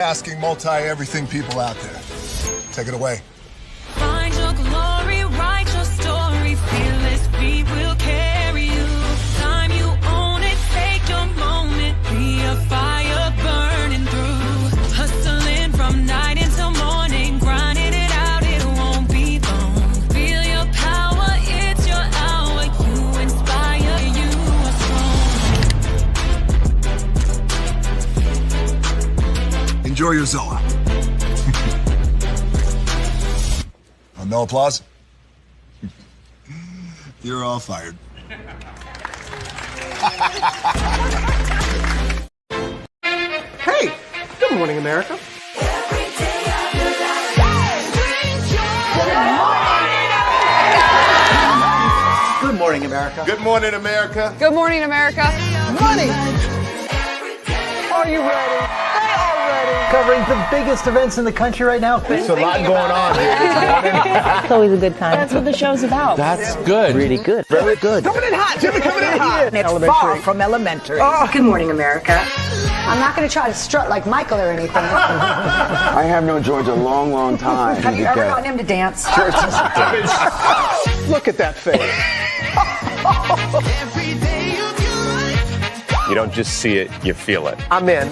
Asking multi-everything people out there. Take it away. Find your glory, write your story, fearless feet will carry you. Time you own it, take your moment, be a fire burning through. Hustling from night until morning, grinding it out, it won't be long. Feel your power, it's your hour, you inspire, you are strong. Enjoy your Zoa. No applause? You're all fired. Hey, good morning, America. Good morning, America. Good morning, America. Good morning, America. Money. Are you ready? They are ready. Covering the biggest events in the country right now. There's a lot going on here this morning. It's always a good time. That's what the show's about. That's good. Really good. Very good. Coming in hot, Jimmy, coming in hot. It's far from elementary. Good morning, America. I'm not going to try to strut like Michael or anything. I have known George a long, long time. Have you ever gotten him to dance? Look at that face. You don't just see it, you feel it. I'm in.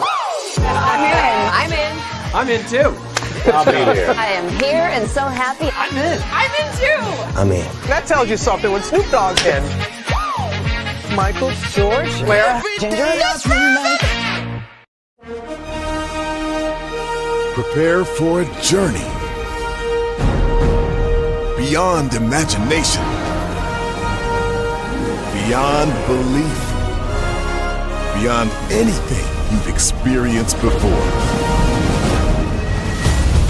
I'm in. I'm in too. I'll be here. I am here and so happy. I'm in. I'm in too. I'm in. That tells you something when Snoop Dogg's in. Michael, George, where? Ginger. Prepare for a journey beyond imagination, beyond belief, beyond anything you've experienced before.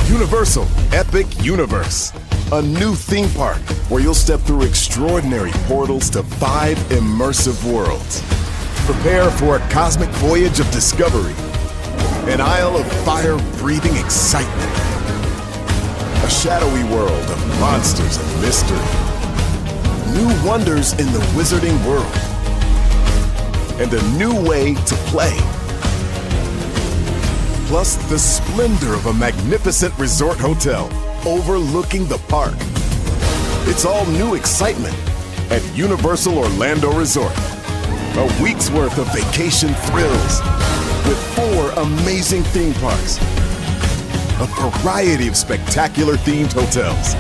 Universal Epic Universe, a new theme park where you'll step through extraordinary portals to 5 immersive worlds. Prepare for a cosmic voyage of discovery, an isle of fire-breathing excitement, a shadowy world of monsters and mystery, new wonders in the wizarding world, and a new way to play. Plus the splendor of a magnificent resort hotel overlooking the park. It's all new excitement at Universal Orlando Resort. A week's worth of vacation thrills with 4 amazing theme parks, a variety of spectacular themed hotels,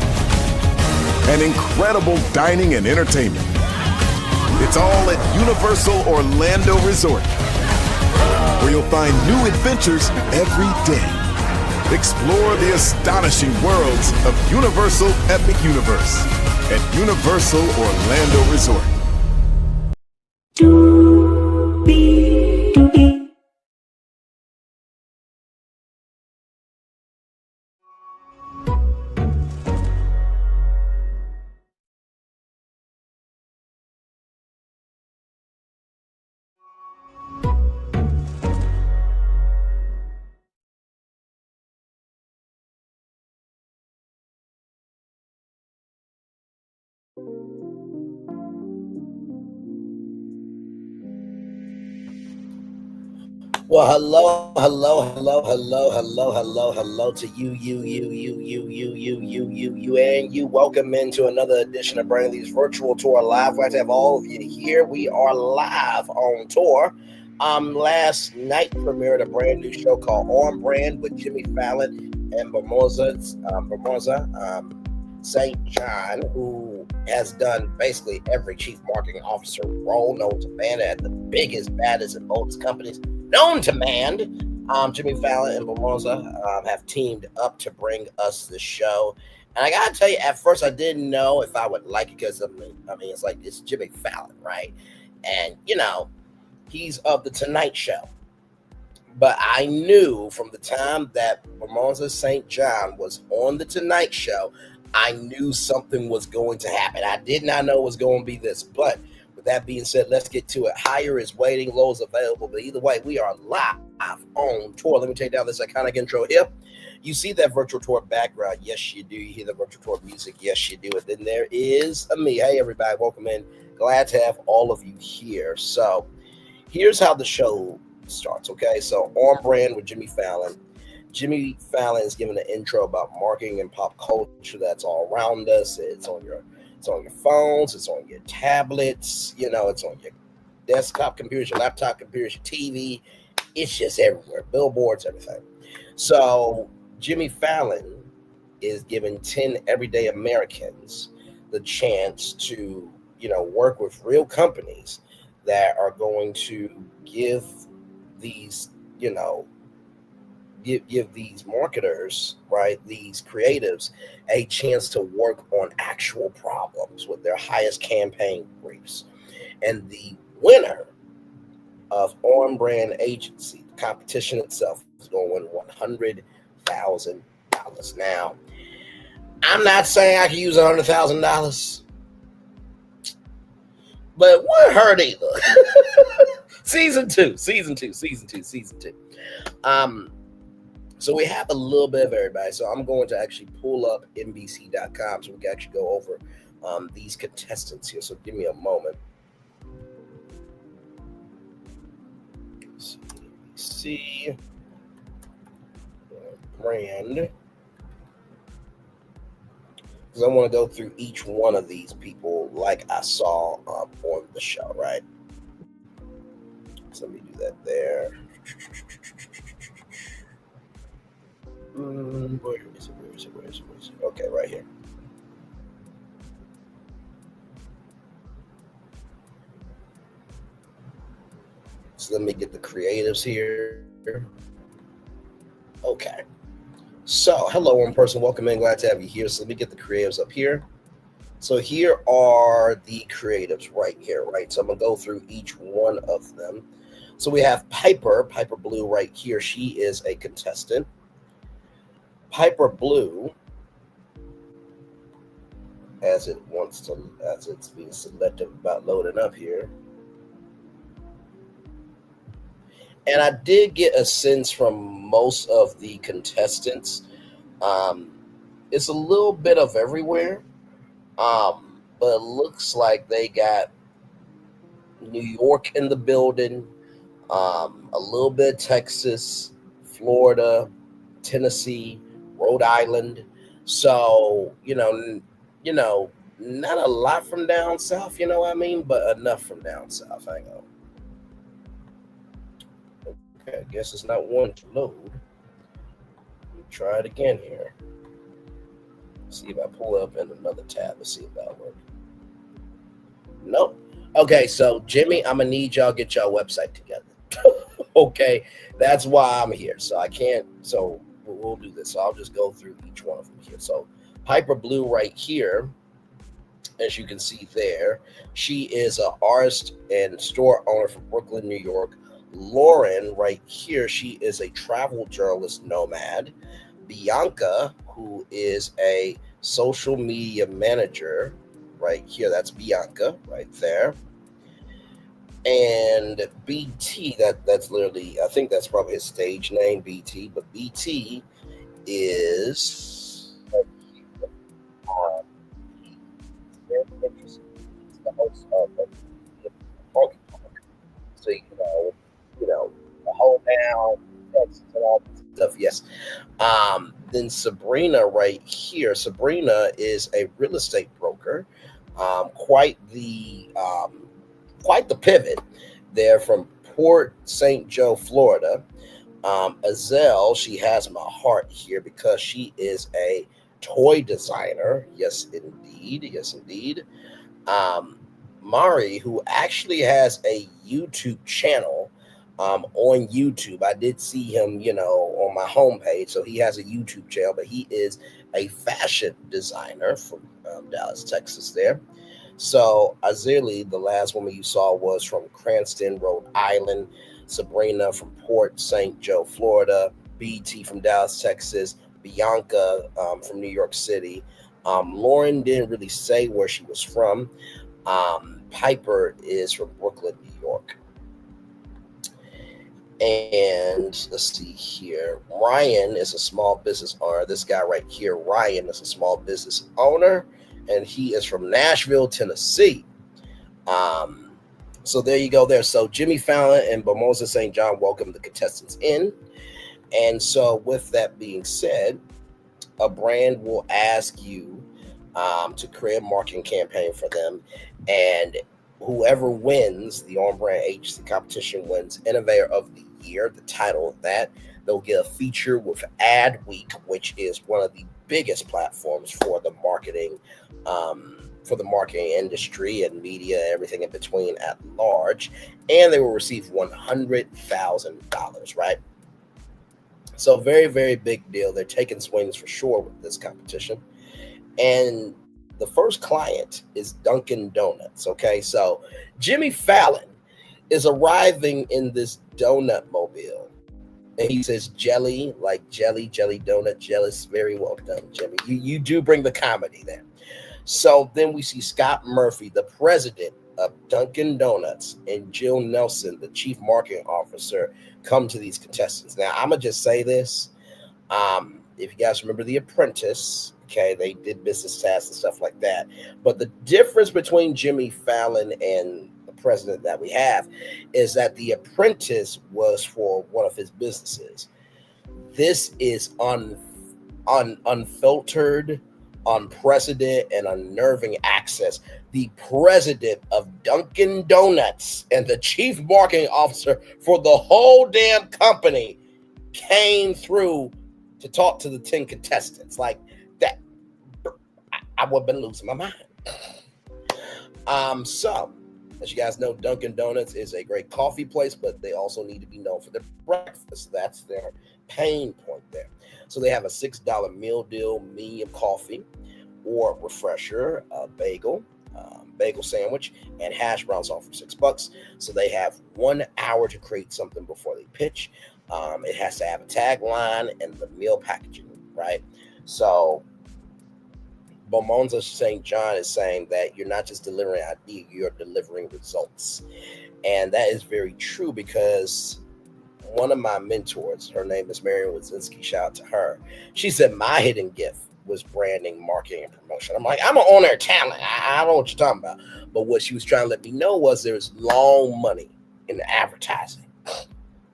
and incredible dining and entertainment. It's all at Universal Orlando Resort, where you'll find new adventures every day. Explore the astonishing worlds of Universal Epic Universe at Universal Orlando Resort. Well, hello to you, and you. Welcome into another edition of Brandon Lee's Virtual Tour Live. Glad to have all of you here. We are live on tour. Last night premiered a brand new show called On Brand with Jimmy Fallon and Bermoza St. John, who has done basically every chief marketing officer role known to man at the biggest, baddest, and boldest companies known to man. Jimmy Fallon and Bermoza have teamed up to bring us the show. And I gotta tell you, at first I didn't know if I would like it because it's like it's Jimmy Fallon, right? And he's of the Tonight Show. But I knew from the time that Bermoza St. John was on the Tonight Show, I knew something was going to happen. I did not know it was going to be this, but with that being said, let's get to it. Higher is waiting, low is available, but either way, we are live on tour. Let me take down this iconic intro here. You see that virtual tour background? Yes, you do. You hear the virtual tour music? Yes, you do. And then there is me. Hey, everybody, welcome in. Glad to have all of you here. So here's how the show starts, okay? So On Brand with Jimmy Fallon. Jimmy Fallon is giving an intro about marketing and pop culture that's all around us. It's on your phones, it's on your tablets, it's on your desktop computers, your laptop computers, your TV. It's just everywhere. Billboards, everything. So Jimmy Fallon is giving 10 everyday Americans the chance to, work with real companies that are going to give these, give these marketers, right, these creatives, a chance to work on actual problems with their highest campaign briefs. And the winner of On Brand Agency, the competition itself, is going to win $100,000. Now, I'm not saying I can use $100,000, but it wouldn't hurt either. Season two. So we have a little bit of everybody. So I'm going to actually pull up NBC.com so we can actually go over these contestants here. So give me a moment. See brand. Because I want to go through each one of these people like I saw on the show, right? So let me do that there. Where is it? Okay, right here. So let me get the creatives here. Okay. So, hello, one person. Welcome in. Glad to have you here. So let me get the creatives up here. So here are the creatives right here, right? So I'm going to go through each one of them. So we have Piper Blue right here. She is a contestant. Piper Blue, as it's being selective about loading up here. And I did get a sense from most of the contestants. It's a little bit of everywhere. But it looks like they got New York in the building, a little bit of Texas, Florida, Tennessee, Rhode Island. So, not a lot from down south, you know what I mean? But enough from down south. Hang on. Okay, I guess it's not one to load. Let me try it again here. See if I pull up in another tab and see if that works. Nope. Okay, so Jimmy, I'm gonna need y'all get y'all website together. Okay, that's why I'm here. So I can't. So we'll do this. So I'll just go through each one of them here. So Piper Blue right here, as you can see there, she is an artist and store owner from Brooklyn, New York. Lauren right here, she is a travel journalist nomad. Bianca, who is a social media manager right here. That's Bianca right there. And BT, that's literally, I think that's probably his stage name, BT. But BT is very interesting. He's the host of the Funky Park. So the whole down Texas and all this stuff. Yes. Then Sabrina right here. Sabrina is a real estate broker. Quite the pivot. They're from Port St. Joe, Florida. Azelle, she has my heart here because she is a toy designer. Yes, indeed. Mari, who actually has a YouTube channel on YouTube. I did see him, on my homepage. So he has a YouTube channel, but he is a fashion designer from Dallas, Texas there. So Azali, the last woman you saw, was from Cranston, Rhode Island. Sabrina from Port St. Joe, Florida. BT from Dallas, Texas. Bianca from New York City. Lauren didn't really say where she was from. Piper is from Brooklyn, New York. And let's see here. Ryan is a small business owner. This guy right here, Ryan, is a small business owner, and he is from Nashville, Tennessee. So there you go there. So Jimmy Fallon and Bomoza St. John welcome the contestants in. And so, with that being said, a brand will ask you to create a marketing campaign for them, and whoever wins the on-brand agency competition wins Innovator of the Year, the title of that. They'll get a feature with Ad Week, which is one of the biggest platforms for the marketing industry and media, everything in between at large, and they will receive $100,000, right? So very, very big deal. They're taking swings for sure with this competition. And the first client is Dunkin' Donuts, okay? So Jimmy Fallon is arriving in this donut mobile. And he says jelly, like jelly donut, jealous. Very well done, Jimmy. You do bring the comedy there. So then we see Scott Murphy, the president of Dunkin' Donuts, and Jill Nelson, the chief marketing officer, come to these contestants. Now, I'm going to just say this. If you guys remember The Apprentice, okay, they did business tasks and stuff like that. But the difference between Jimmy Fallon and the president that we have is that The Apprentice was for one of his businesses. This is unfiltered, unprecedented, and unnerving access. The president of Dunkin' Donuts and the chief marketing officer for the whole damn company came through to talk to the 10 contestants. Like that, I would have been losing my mind. So, as you guys know, Dunkin' Donuts is a great coffee place, but they also need to be known for their breakfast. That's their pain point there. So they have a $6 meal deal, medium coffee or refresher, bagel sandwich, and hash browns all for $6. So they have 1 hour to create something before they pitch. It has to have a tagline and the meal packaging, right? So Bomonza St. John is saying that you're not just delivering an idea, you're delivering results. And that is very true, because one of my mentors, her name is Marian Wazinski, shout out to her. She said, my hidden gift was branding, marketing, and promotion. I'm like, I'm an owner of talent. I don't know what you're talking about. But what she was trying to let me know was there's long money in the advertising,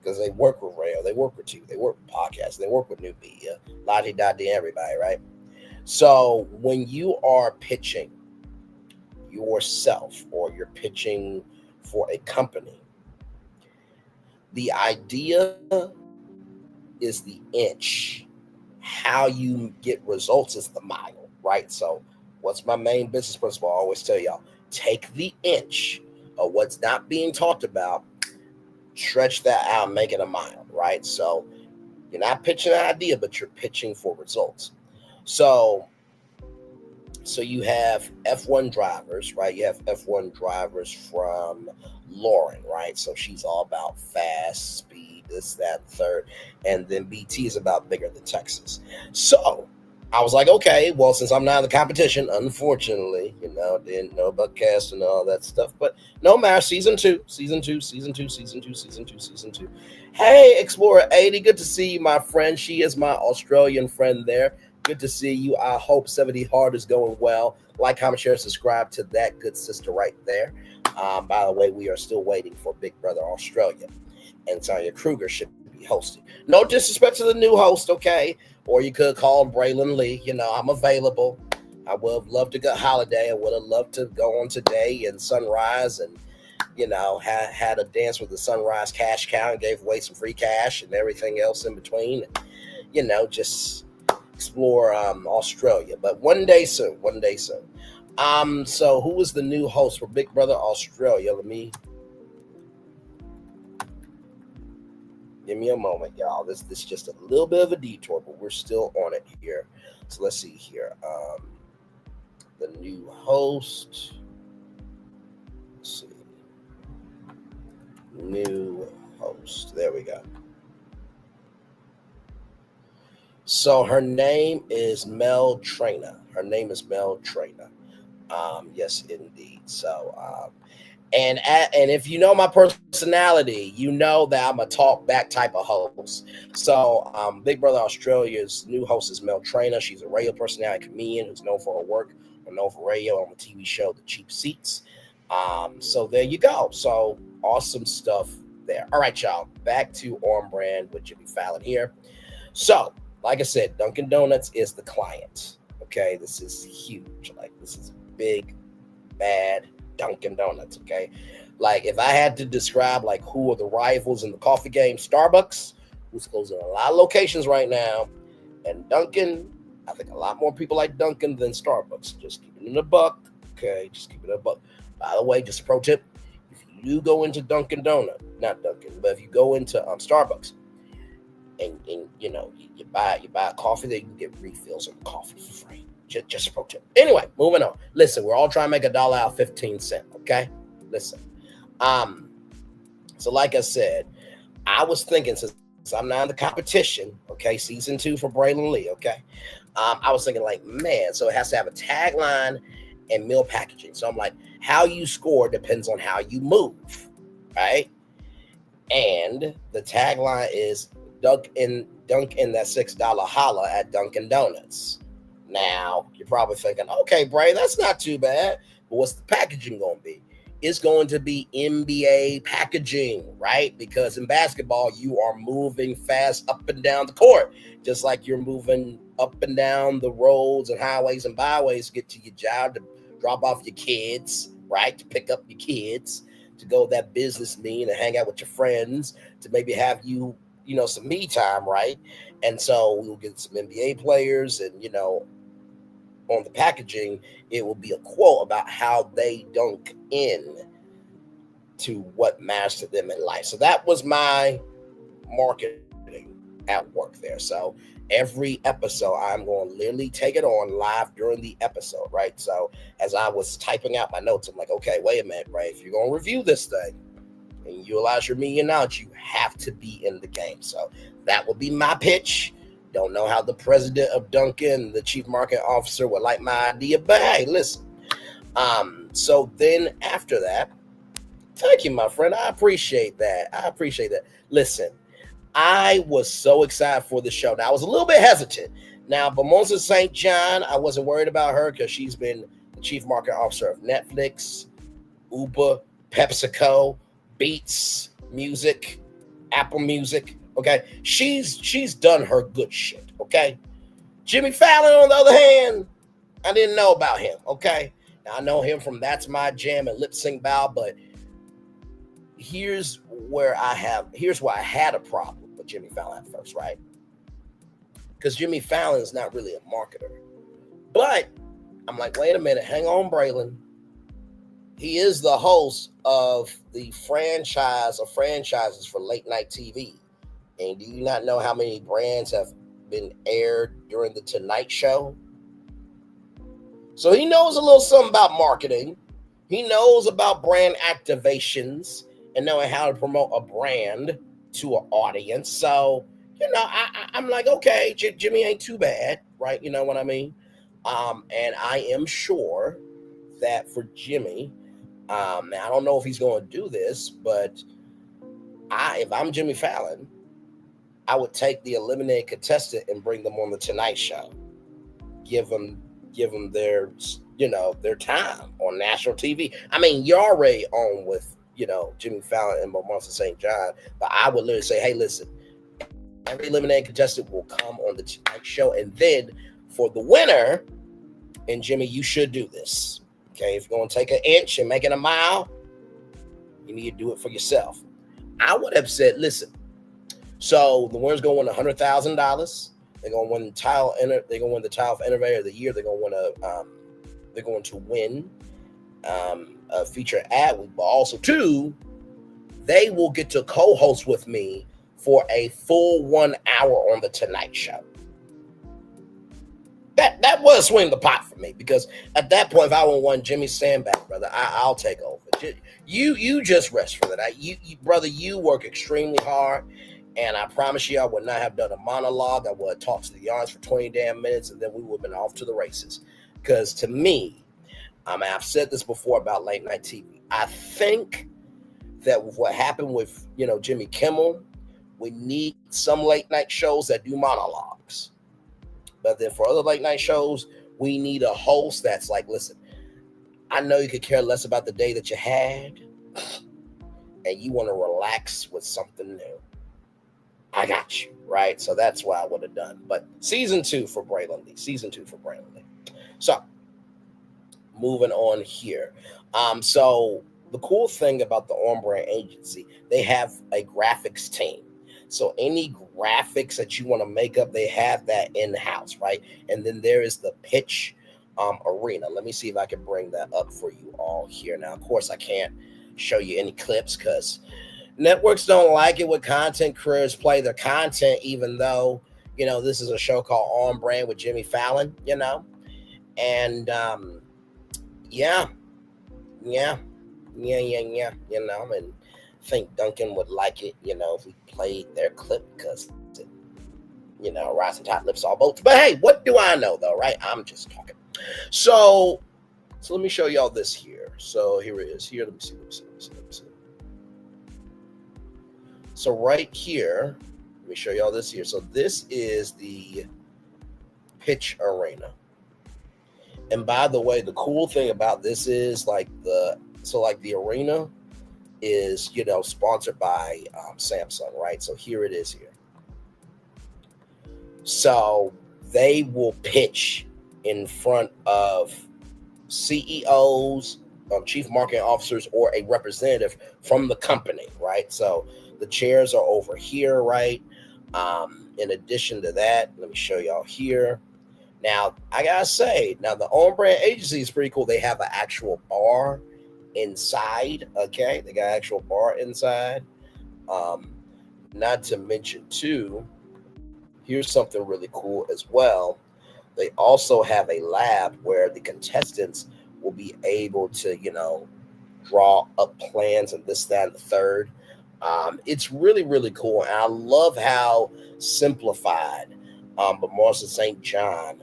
because they work with radio, they work with TV, they work with podcasts, they work with new media, la-di-da-di, everybody, right? So when you are pitching yourself or you're pitching for a company, the idea is the inch. How you get results is the mile, right? So what's my main business principle? I always tell y'all, take the inch of what's not being talked about, stretch that out, make it a mile, right? So you're not pitching an idea, but you're pitching for results. So you have F1 drivers, right? You have F1 drivers from Lauren, right? So she's all about fast, speed, this, that, third. And then BT is about bigger than Texas. So I was like, okay, well, since I'm not in the competition, unfortunately, didn't know about cast and all that stuff. But no matter, season two. Hey, Explorer 80, good to see you, my friend. She is my Australian friend there. Good to see you. I hope 70 Hard is going well. Like, comment, share, subscribe to that good sister right there. By the way, we are still waiting for Big Brother Australia, and Tanya Kruger should be hosting. No disrespect to the new host, okay? Or you could call Braylon Lee. I'm available. I would have loved to go holiday. I would have loved to go on today and Sunrise and, had a dance with the Sunrise cash cow and gave away some free cash and everything else in between. Just explore Australia, but one day soon. So who is the new host for Big Brother Australia? Give me a moment, y'all. This is just a little bit of a detour, but we're still on it here. So let's see here. The new host. Let's see. New host. There we go. So her name is Mel Trainer. Yes, indeed. So, and if you know my personality, you know that I'm a talk back type of host. So, Big Brother Australia's new host is Mel Trainer. She's a radio personality comedian who's known for her work or known for radio on the TV show The Cheap Seats. So there you go. So awesome stuff there. All right, y'all. Back to On Brand with Jimmy Fallon here. So, like I said, Dunkin' Donuts is the client. Okay, this is huge. Like, this is big, bad Dunkin' Donuts. Okay, like if I had to describe like who are the rivals in the coffee game, Starbucks, who's closing a lot of locations right now, and Dunkin'. I think a lot more people like Dunkin' than Starbucks. Just keep it in a buck. Okay, just keep it in a buck. By the way, just a pro tip: if you go into Dunkin' Donut, not Dunkin', but if you go into Starbucks, and you know you buy a coffee, there you can get refills of coffee for free. Just a pro tip. Anyway, moving on. Listen, we're all trying to make $1 out of 15 cents. Okay, listen. So like I said, I was thinking since I'm now in the competition. Okay, season 2 for Braylon Lee. Okay, I was thinking like, man, so it has to have a tagline and meal packaging. So I'm like, how you score depends on how you move, right? And the tagline is dunk in that $6 holla at Dunkin' Donuts. Now, you're probably thinking, okay, Bray, that's not too bad. But what's the packaging going to be? It's going to be NBA packaging, right? Because in basketball, you are moving fast up and down the court, just like you're moving up and down the roads and highways and byways to get to your job, to drop off your kids, right? To pick up your kids, to go to that business meeting and hang out with your friends, to maybe have you know, some me time, right? And so we'll get some NBA players and, you know, on the packaging, it will be a quote about how they dunk in to what matters to them in life. So that was my marketing at work there. So every episode, I'm going to literally take it on live during the episode, right? So as I was typing out my notes, I'm like, okay, wait a minute, right? If you're going to review this thing and utilize your media knowledge, you have to be in the game. So that will be my pitch. Don't know how the president of Dunkin', the chief marketing officer, would like my idea, but hey, listen. So then after that, thank you, my friend. I appreciate that. Listen, I was so excited for the show. Now, I was a little bit hesitant. Now, Bozoma St. John, I wasn't worried about her because she's been the chief marketing officer of Netflix, Uber, PepsiCo, Beats Music, Apple Music. Okay, she's done her good shit. Okay, Jimmy Fallon, on the other hand, I didn't know about him. Okay, now I know him from That's My Jam and Lip Sync Bow, but here's where I had a problem with Jimmy Fallon at first, right? Because Jimmy Fallon is not really a marketer, but I'm like, wait a minute, hang on, Braylon. He is the host of the franchise of franchises for late night TV. And do you not know how many brands have been aired during the Tonight Show? So he knows a little something about marketing. He knows about brand activations and knowing how to promote a brand to an audience. So, you know, I'm like, okay, Jimmy ain't too bad, right? You know what I mean? And I am sure that for Jimmy, now I don't know if he's going to do this, but if I'm Jimmy Fallon, I would take the eliminated contestant and bring them on the Tonight Show. Give them their, you know, their time on national TV. I mean, you're already on with, you know, Jimmy Fallon and Bozoma St. John, but I would literally say, hey, listen, every eliminated contestant will come on the Tonight Show, and then for the winner, and Jimmy, you should do this. Okay, if you're going to take an inch and make it a mile, you need to do it for yourself. I would have said, listen, so the winner's going to win $100,000. They're going to win the title. They're going to win the title for Innovator of the Year. They're going to win a feature ad week, but also too, they will get to co-host with me for a full 1 hour on the Tonight Show. That was swing the pot for me, because at that point, if I want Jimmy Sandbag, brother, I'll take over. You just rest for that. You brother, you work extremely hard, and I promise you, I would not have done a monologue. I would have talked to the audience for 20 damn minutes, and then we would have been off to the races. Because to me, I've said this before about late night TV. I think that with what happened with, you know, Jimmy Kimmel, we need some late night shows that do monologues. But then for other late night shows, we need a host that's like, listen, I know you could care less about the day that you had, and you want to relax with something new, I got you, right? So that's what I would have done. But season 2 for Braylon Lee. Season 2 for Braylon Lee. So moving on here. So the cool thing about the On Brand agency, they have a graphics team. So any graphics that you want to make up, they have that in-house, right? And then there is the pitch arena. Let me see if I can bring that up for you all here. Now, of course, I can't show you any clips because networks don't like it when content creators play their content, even though, you know, this is a show called On Brand with Jimmy Fallon, you know? And, yeah, you know, and I think Dunkin would like it, you know, if we played their clip because, you know, rising tide lifts all boats. But hey, what do I know though, right? I'm just talking. So let me show y'all this here. So here it is. Here, let me see. So right here, let me show y'all this here. So this is the pitch arena. And by the way, the cool thing about this is like the arena is, you know, sponsored by Samsung, right? So here it is here. So they will pitch in front of CEOs, chief marketing officers, or a representative from the company, right? So the chairs are over here, right? In addition to that, let me show y'all here. Now, I gotta say, now the On Brand agency is pretty cool. They have an actual bar inside, okay? They got an actual bar inside. Not to mention, too, here's something really cool as well. They also have a lab where the contestants will be able to, you know, draw up plans and this, that, and the third. It's really, really cool. And I love how Simplified, but more so St. John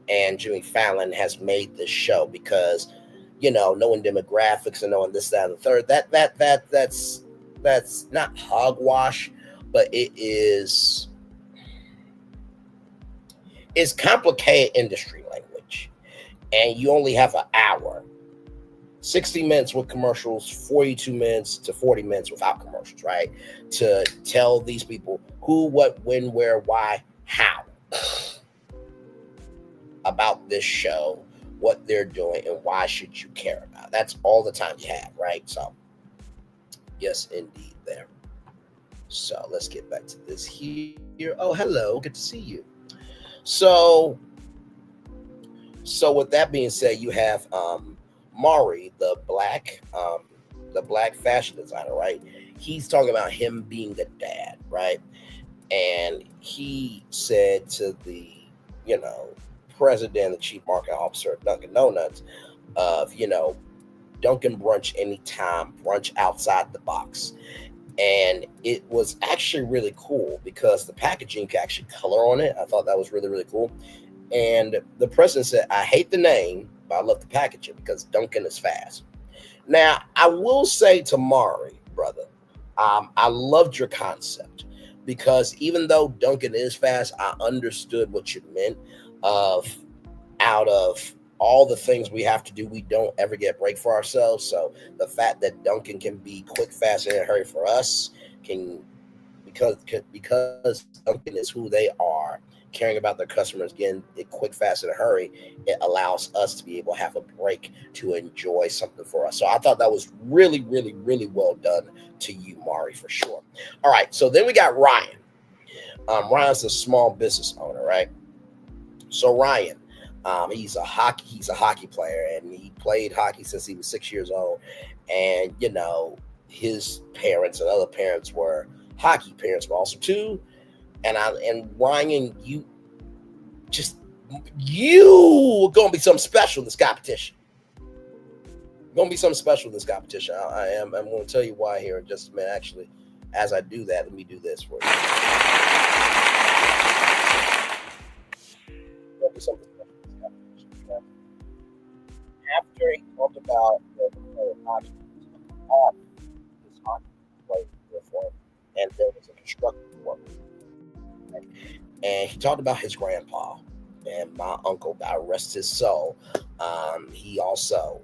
and Jimmy Fallon has made this show because, you know, knowing demographics and knowing this, that, and the third, that's not hogwash, but it's complicated industry language. And you only have an hour, 60 minutes with commercials, 42 minutes to 40 minutes without commercials, right? To tell these people who, what, when, where, why, how about this show, what they're doing, and why should you care about it. That's all the time you have, right? So, yes, indeed, there. So, let's get back to this here. Oh, hello. Good to see you. So with that being said, you have Maury, the black fashion designer, right? He's talking about him being the dad, right? And he said to the, you know, president, the chief marketing officer of Dunkin' Donuts, of, you know, Dunkin' brunch anytime, brunch outside the box. And it was actually really cool because the packaging could actually color on it. I thought that was really, really cool. And the president said, I hate the name, but I love the packaging because Dunkin' is fast. Now, I will say to Maury, brother, I loved your concept because even though Dunkin' is fast, I understood what you meant of out of all the things we have to do, we don't ever get a break for ourselves. So the fact that Dunkin' can be quick, fast, and in a hurry for us because Dunkin' is who they are, caring about their customers, getting it quick, fast, in a hurry, it allows us to be able to have a break to enjoy something for us. So I thought that was really, really, really well done to you, Maury, for sure. All right, so then we got Ryan. Ryan's a small business owner, right? So Ryan, he's a hockey player, and he played hockey since he was 6 years old. And you know, his parents and other parents were hockey parents, but also too. And Ryan, you gonna be something special in this competition. I'm going to tell you why here in just a minute. Actually, as I do that, let me do this for you. After he talked about the hockey, off his hockey play uniform, and there was a construction worker. And he talked about his grandpa, and my uncle, God rest his soul. He also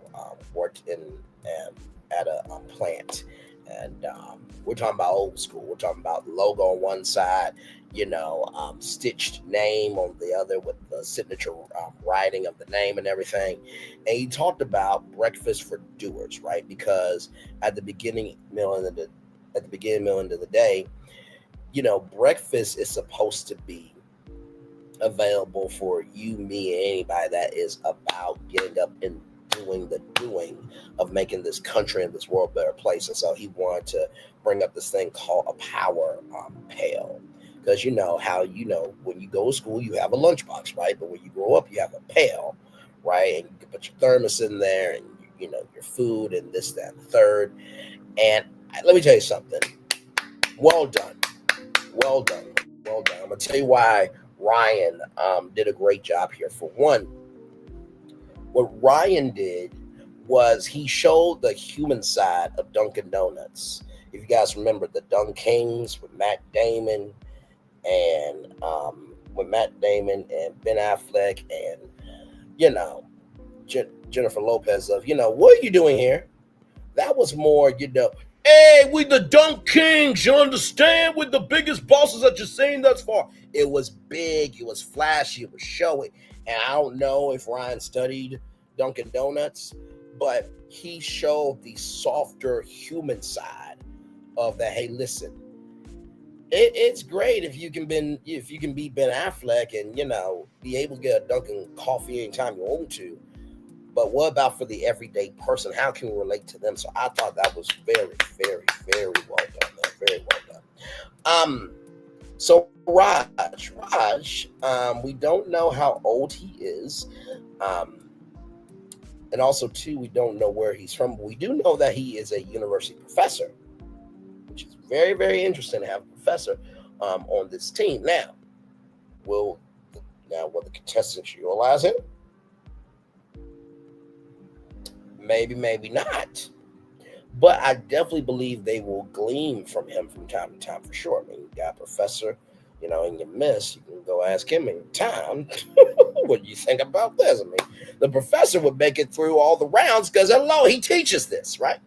worked at a plant And we're talking about old school. We're talking about the logo on one side, stitched name on the other with the signature writing of the name and everything. And he talked about breakfast for doers, right? Because at the beginning, middle, and end of the day, breakfast is supposed to be available for you, me, and anybody that is about getting up and doing the doing of making this country and this world a better place. And so he wanted to bring up this thing called a power pail. Because how when you go to school, you have a lunchbox, right? But when you grow up, you have a pail, right? And you can put your thermos in there and, your food and this, that, and the third. And let me tell you something. Well done. Well done. Well done. I'm going to tell you why Ryan did a great job here. For one, what Ryan did was he showed the human side of Dunkin' Donuts. If you guys remember the Dunkings with Matt Damon and Ben Affleck and Jennifer Lopez of what are you doing here? That was more hey, we the Dunkings, you understand? We're the biggest bosses that you've seen thus far. It was big, it was flashy, it was showy. And I don't know if Ryan studied Dunkin' Donuts, but he showed the softer human side of that. Hey, listen, it's great if you can beat Ben Affleck and be able to get a Dunkin' coffee anytime you want to. But what about for the everyday person? How can we relate to them? So I thought that was very, very, very well done. Very well done. So Raj, we don't know how old he is. And also, too, we don't know where he's from. But we do know that he is a university professor, which is very, very interesting to have a professor on this team. Now, will the contestants utilize him? Maybe, maybe not. But I definitely believe they will glean from him from time to time for sure. I mean, you got a professor, in your miss, you can go ask him anytime. What do you think about this? I mean, the professor would make it through all the rounds because, hello, he teaches this, right?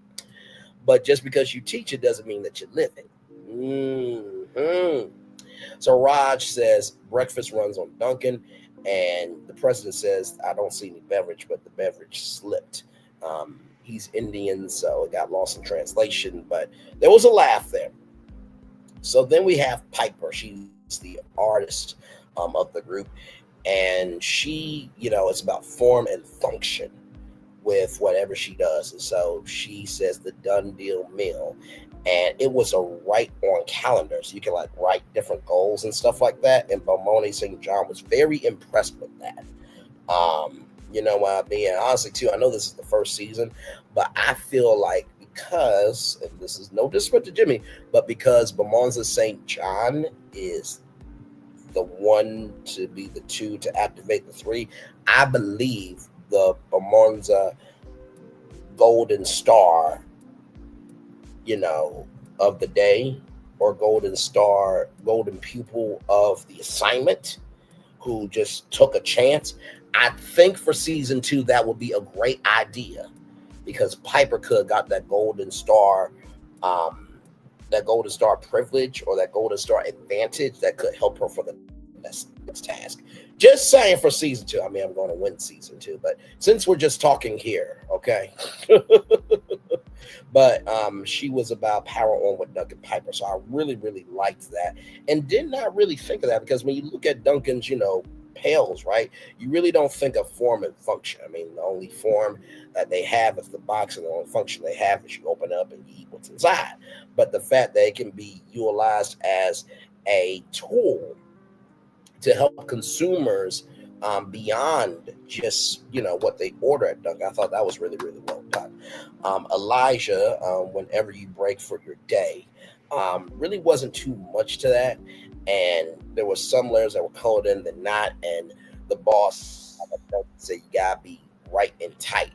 But just because you teach it doesn't mean that you live it. Mm-hmm. So Raj says breakfast runs on Dunkin', and the president says, I don't see any beverage, but the beverage slipped. He's Indian, so it got lost in translation, but there was a laugh there. So then we have Piper. She's the artist of the group, and she, it's about form and function with whatever she does. And so she says the done deal meal, and it was a write on calendar, so you can write different goals and stuff like that. And Bomoni St. John was very impressed with that. You know what I mean? And honestly, too, I know this is the first season, but I feel like because, and this is no disrespect to Jimmy, but because Bomonza St. John is the one to be the two to activate the three, I believe the Bomonza Golden Star, of the day, or Golden Star, Golden Pupil of the assignment, who just took a chance. I think for season 2, that would be a great idea because Piper could have got that Golden Star privilege or that Golden Star advantage that could help her for the next task. Just saying for season 2. I mean, I'm going to win season 2, but since we're just talking here, okay. But she was about power on with Dunkin' Piper. So I really, really liked that and did not really think of that because when you look at Dunkin's, pails, right? You really don't think of form and function. I mean, the only form that they have is the box, and the only function they have is you open up and you eat what's inside. But the fact that it can be utilized as a tool to help consumers beyond just, what they order at Dunkin', I thought that was really, really well done. Elijah, whenever you break for your day, really wasn't too much to that. And there were some layers that were colored in than not. And the boss said, you gotta be right and tight.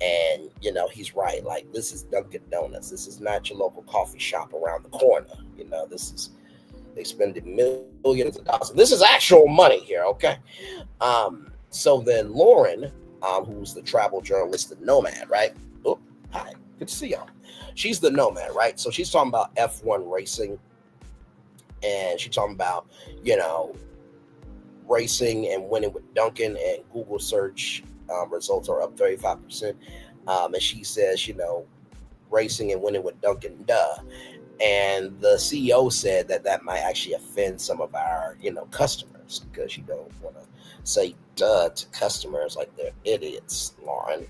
And, he's right. Like, this is Dunkin' Donuts. This is not your local coffee shop around the corner. They spend millions of dollars. This is actual money here, okay? So then Lauren, who's the travel journalist, the nomad, right? Oh, hi. Good to see y'all. She's the nomad, right? So she's talking about F1 racing, and she's talking about, racing and winning with Dunkin, and Google search results are up 35%. And she says, racing and winning with Dunkin, duh. And the CEO said that might actually offend some of our, customers, because you don't want to say duh to customers like they're idiots, Lauren.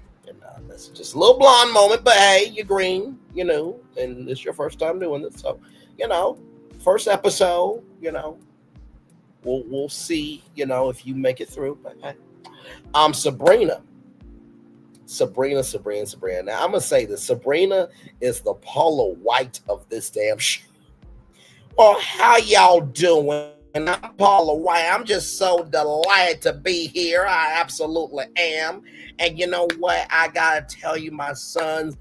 That's just a little blonde moment, but hey, you're green, and it's your first time doing this. So, first episode, we'll see, if you make it through. But hey. Sabrina. Now I'm gonna say this. Sabrina is the Paula White of this damn show. Well, how y'all doing? I'm Paula White. I'm just so delighted to be here. I absolutely am. And you know what? I gotta tell you, my sons,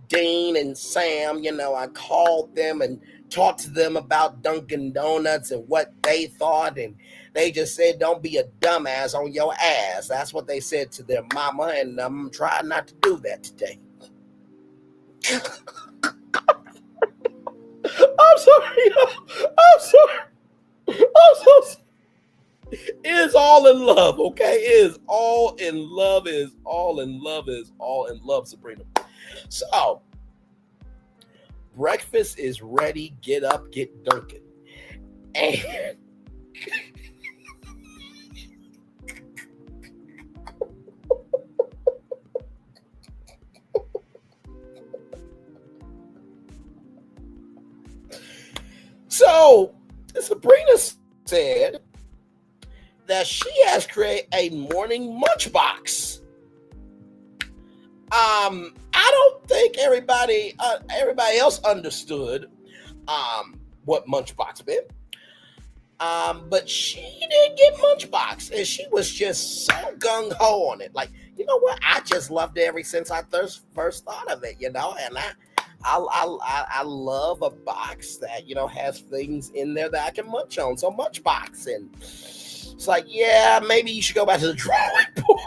Dean and Sam, I called them and talked to them about Dunkin' Donuts and what they thought, and they just said, don't be a dumbass on your ass. That's what they said to their mama, and I'm trying not to do that today. I'm sorry. I'm sorry. I'm so sorry. It is all in love, okay? It is all in love. It is all in love. It is all in love, Sabrina. So, breakfast is ready. Get up, get Dunkin'. And so Sabrina said that she has created a morning lunchbox. I don't think everybody else understood what Munchbox meant. But she did get Munchbox, and she was just so gung-ho on it. Like, you know what? I just loved it ever since I first thought of it, and I love a box that, has things in there that I can munch on. So Munchbox, and it's like, yeah, maybe you should go back to the drawing board.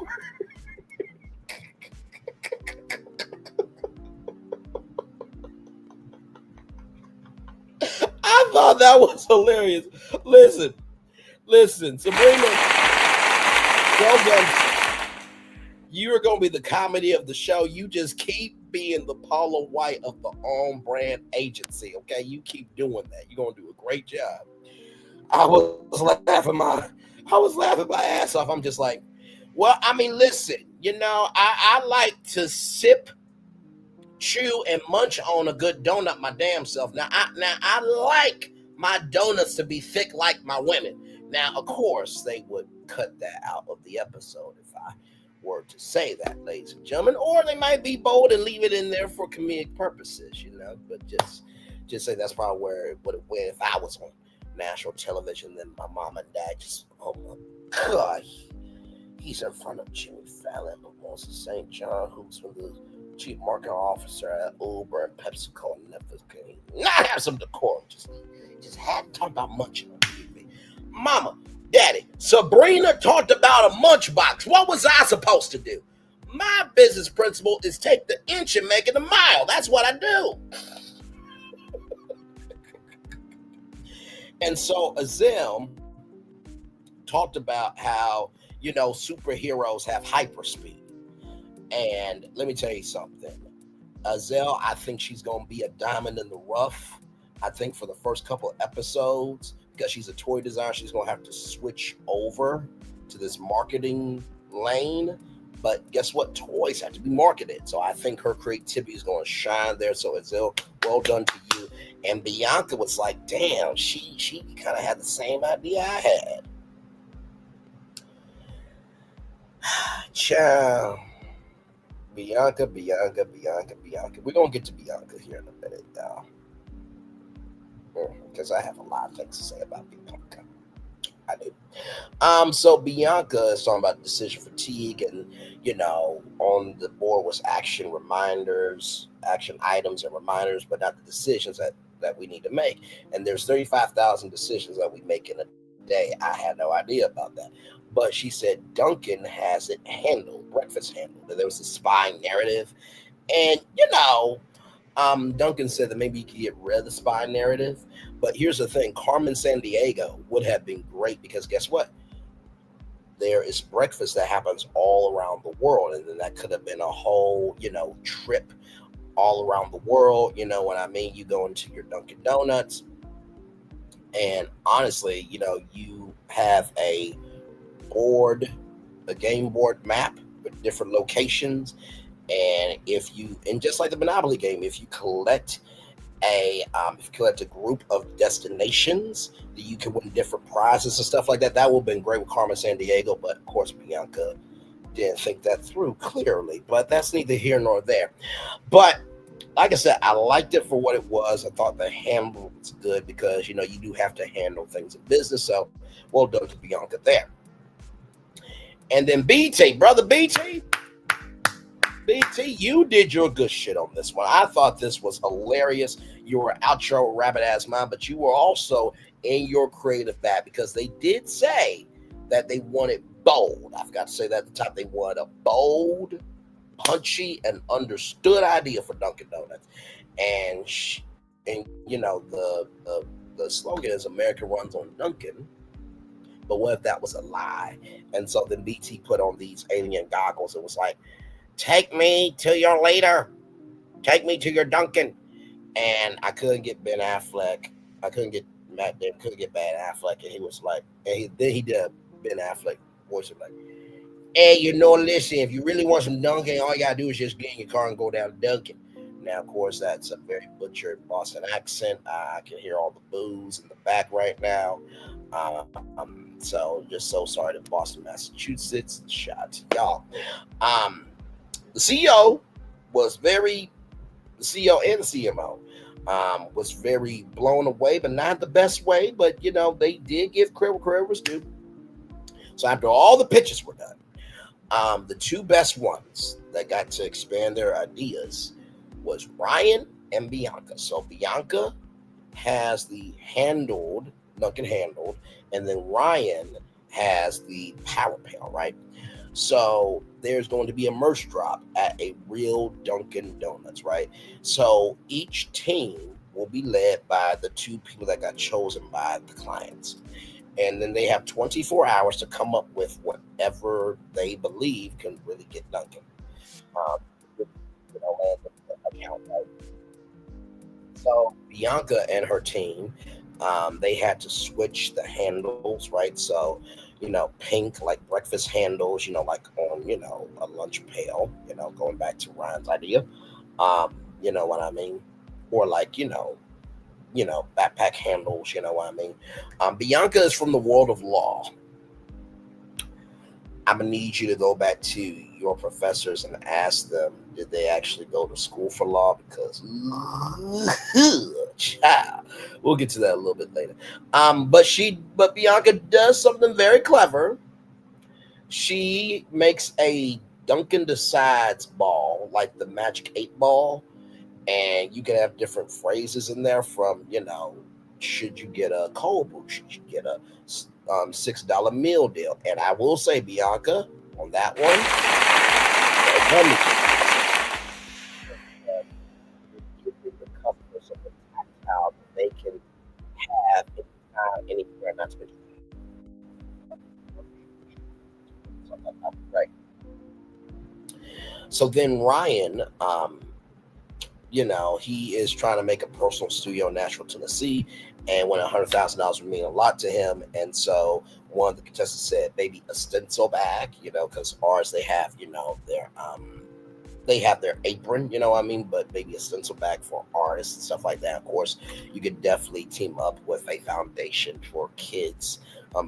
I thought that was hilarious. Listen, Sabrina, well done. You are going to be the comedy of the show. You just keep being the Paula White of the On Brand Agency, okay? You keep doing that. You're going to do a great job. I was laughing my ass off. I'm just like, well, I mean, listen, I like to sip, chew, and munch on a good donut my damn self. Now I like my donuts to be thick like my women. Now, of course, they would cut that out of the episode if I were to say that, ladies and gentlemen, or they might be bold and leave it in there for comedic purposes, but just say that's probably where it would have went if I was on national television. Then my mom and dad just, oh my God, he's in front of Jimmy Fallon, Mimosa St. John, who's from the chief marketing officer at Uber and PepsiCo, and Netflix. Can not have some decorum. Just had to talk about munching on TV. Mama, Daddy, Sabrina talked about a Munchbox. What was I supposed to do? My business principle is take the inch and make it a mile. That's what I do. And so Azim talked about how, superheroes have hyperspeed. And let me tell you something. Azelle, I think she's going to be a diamond in the rough. I think for the first couple of episodes, because she's a toy designer, she's going to have to switch over to this marketing lane. But guess what? Toys have to be marketed. So I think her creativity is going to shine there. So Azelle, well done to you. And Bianca was like, damn, she kind of had the same idea I had. Ciao. Bianca. We're going to get to Bianca here in a minute now. Because I have a lot of things to say about Bianca. I do. So Bianca is talking about decision fatigue, and, on the board was action items and reminders, but not the decisions that we need to make. And there's 35,000 decisions that we make in a day. I had no idea about that. But she said Dunkin has it handled, breakfast handled. There was a spy narrative, And Duncan said that maybe you could get rid of the spy narrative. But here's the thing: Carmen San Diego would have been great because guess what? There is breakfast that happens all around the world, and then that could have been a whole, trip all around the world. You know what I mean? You go into your Dunkin' Donuts, and honestly, you have a game board map with different locations, and and just like the Monopoly game, if you collect a group of destinations, that you can win different prizes and stuff like that. That would have been great with Carmen San Diego, but of course Bianca didn't think that through clearly. But that's neither here nor there. But like I said, I liked it for what it was. I thought the handle was good because you do have to handle things in business. So well done to Bianca there. And then brother BT, you did your good shit on this one. I thought this was hilarious. You were out your rabbit ass mind, but you were also in your creative bag because they did say that they wanted bold. I forgot to say that at the top. They wanted a bold, punchy, and understood idea for Dunkin' Donuts. And the slogan is America runs on Dunkin'. But what if that was a lie? And so then BT put on these alien goggles. It was like, take me to your leader. Take me to your Dunkin'. And I couldn't get Ben Affleck. I couldn't get Matt Damon. Couldn't get Ben Affleck. And he was like, then he did a Ben Affleck voice of like, hey, listen, if you really want some Dunkin', all you gotta do is just get in your car and go down to Dunkin'. Now, of course, that's a very butchered Boston accent. I can hear all the boos in the back right now. So just so sorry to Boston, Massachusetts. Shout out to y'all. The CEO and the CMO was very blown away, but not the best way. But they did give credit where credit was due. So after all the pitches were done, the two best ones that got to expand their ideas was Ryan and Bianca. So Bianca has the Dunkin' handled, and then Ryan has the power pail, right? So there's going to be a merch drop at a real Dunkin' Donuts, right? So each team will be led by the two people that got chosen by the clients. And then they have 24 hours to come up with whatever they believe can really get Dunkin'. Account, right? So Bianca and her team, they had to switch the handles, right? So, pink, like breakfast handles, like on, a lunch pail, going back to Ryan's idea. You know what I mean? Or like, backpack handles, you know what I mean? Bianca is from the world of law. I'm going to need you to go back to your professors and ask them, did they actually go to school for law? Because, child, we'll get to that a little bit later. But Bianca does something very clever. She makes a Dunkin' Decides ball, like the Magic 8 ball, and you can have different phrases in there from, should you get a cold brew? Should you get a $6 meal deal? And I will say, Bianca, on that one, the customers of the tactile that they can have anywhere, not to mention right. So then Ryan, he is trying to make a personal studio in Nashville, Tennessee, and when $100,000 would mean a lot to him. And so one of the contestants said, maybe a stencil bag, because ours, they have, their apron, but maybe a stencil bag for artists and stuff like that. Of course, you could definitely team up with a foundation for kids,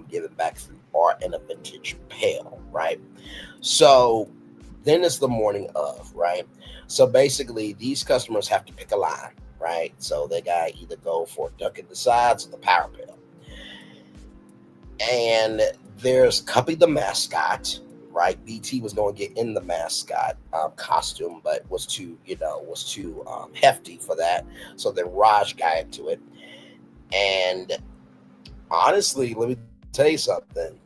giving back through art and a vintage pail, right? So then it's the morning of, right? So basically, these customers have to pick a line, right? So they got to either go for Dunkin' Decides or the Power Pail. And there's Cuppy the mascot, right? BT was going to get in the mascot costume, but was too hefty for that. So then Raj got into it. And honestly, let me tell you something.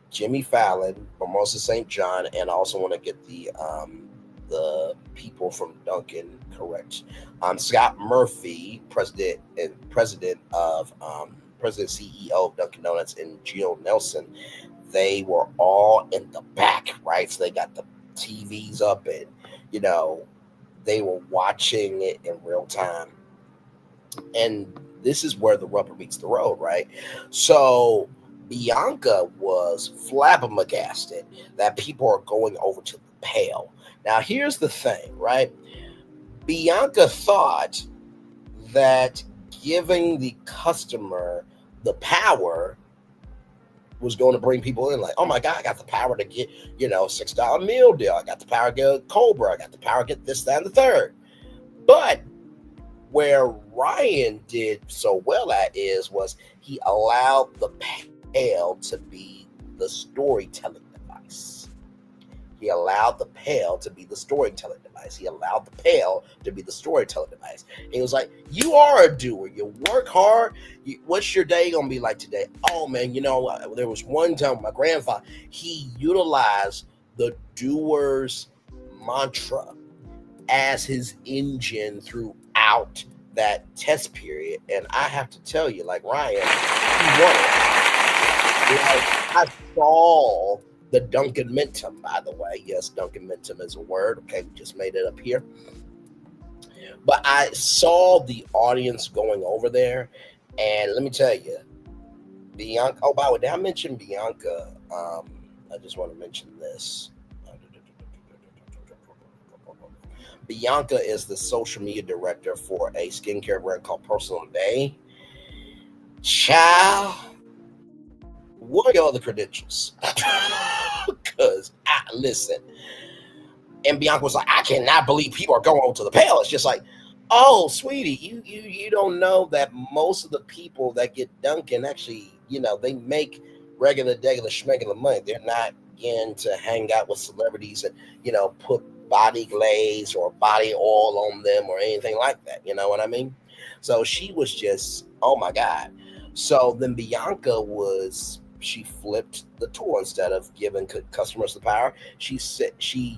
Jimmy Fallon, Mimosa St. John, and I also want to get the the people from Dunkin correct. Scott Murphy, president CEO of Dunkin' Donuts, and Jill Nelson, they were all in the back, right? So they got the TVs up, and they were watching it in real time. And this is where the rubber meets the road, right? So Bianca was flabbergasted that people are going over to the pail. Now, here's the thing, right? Bianca thought that giving the customer the power was going to bring people in, like, oh my God, I got the power to get, $6 meal deal. I got the power to get a Cobra. I got the power to get this, that, and the third. But where Ryan did so well at was he allowed the pail to be the storytelling device. He allowed the pail to be the storytelling device. He allowed the pail to be the storytelling device. He was like, you are a doer. You work hard. What's your day going to be like today? Oh, man, there was one time my grandfather, he utilized the doer's mantra as his engine throughout that test period. And I have to tell you, like Ryan, he won it. I saw the Dunkin' Mentum, by the way. Yes, Dunkin' Mentum is a word. Okay, we just made it up here. But I saw the audience going over there, and let me tell you, Bianca. Oh, by the way, did I mention Bianca? I just want to mention this. Bianca is the social media director for a skincare brand called Personal Day. Child, what are your other credentials? Because, listen. And Bianca was like, I cannot believe people are going over to the pail. It's just like, oh, sweetie, you don't know that most of the people that get Dunkin' actually, they make regular schmegular money. They're not in to hang out with celebrities and, put body glaze or body oil on them or anything like that. You know what I mean? So she was just, oh my God. So then Bianca she flipped the tool. Instead of giving customers the power, she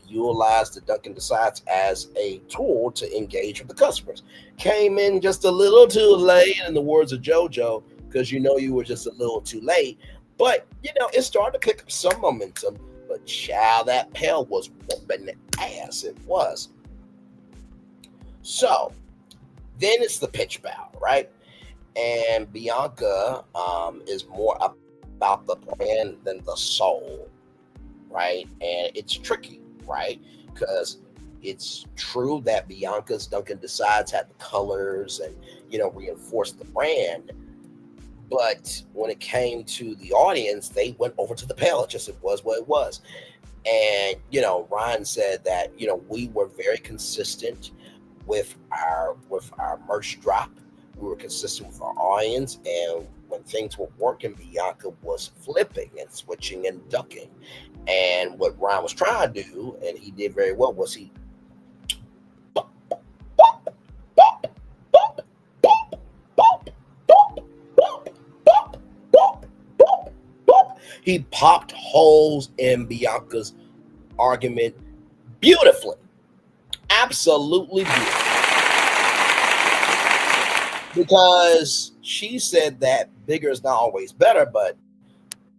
utilized the Dunkin' Decides as a tool to engage with the customers. Came in just a little too late, in the words of JoJo, because you were just a little too late. But it started to pick up some momentum. But child, that pail was whooping the ass. It was. So then it's the pitch battle, right? And Bianca is more about the brand than the soul, right? And it's tricky, right? Because it's true that Bianca's Dunkin' Decides had the colors and, reinforced the brand. But when it came to the audience, they went over to the pail. It was what it was. And, Ryan said that, we were very consistent with our merch drop. We were consistent with our audience. And when things were working, Bianca was flipping and switching and ducking. And what Ryan was trying to do, and he did very well, was he he popped holes in Bianca's argument beautifully. Absolutely beautiful. Because she said that bigger is not always better, but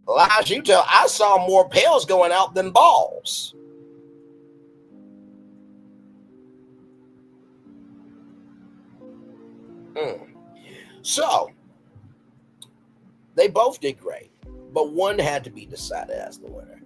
lies you tell, I saw more pails going out than balls. So they both did great, but one had to be decided as the winner.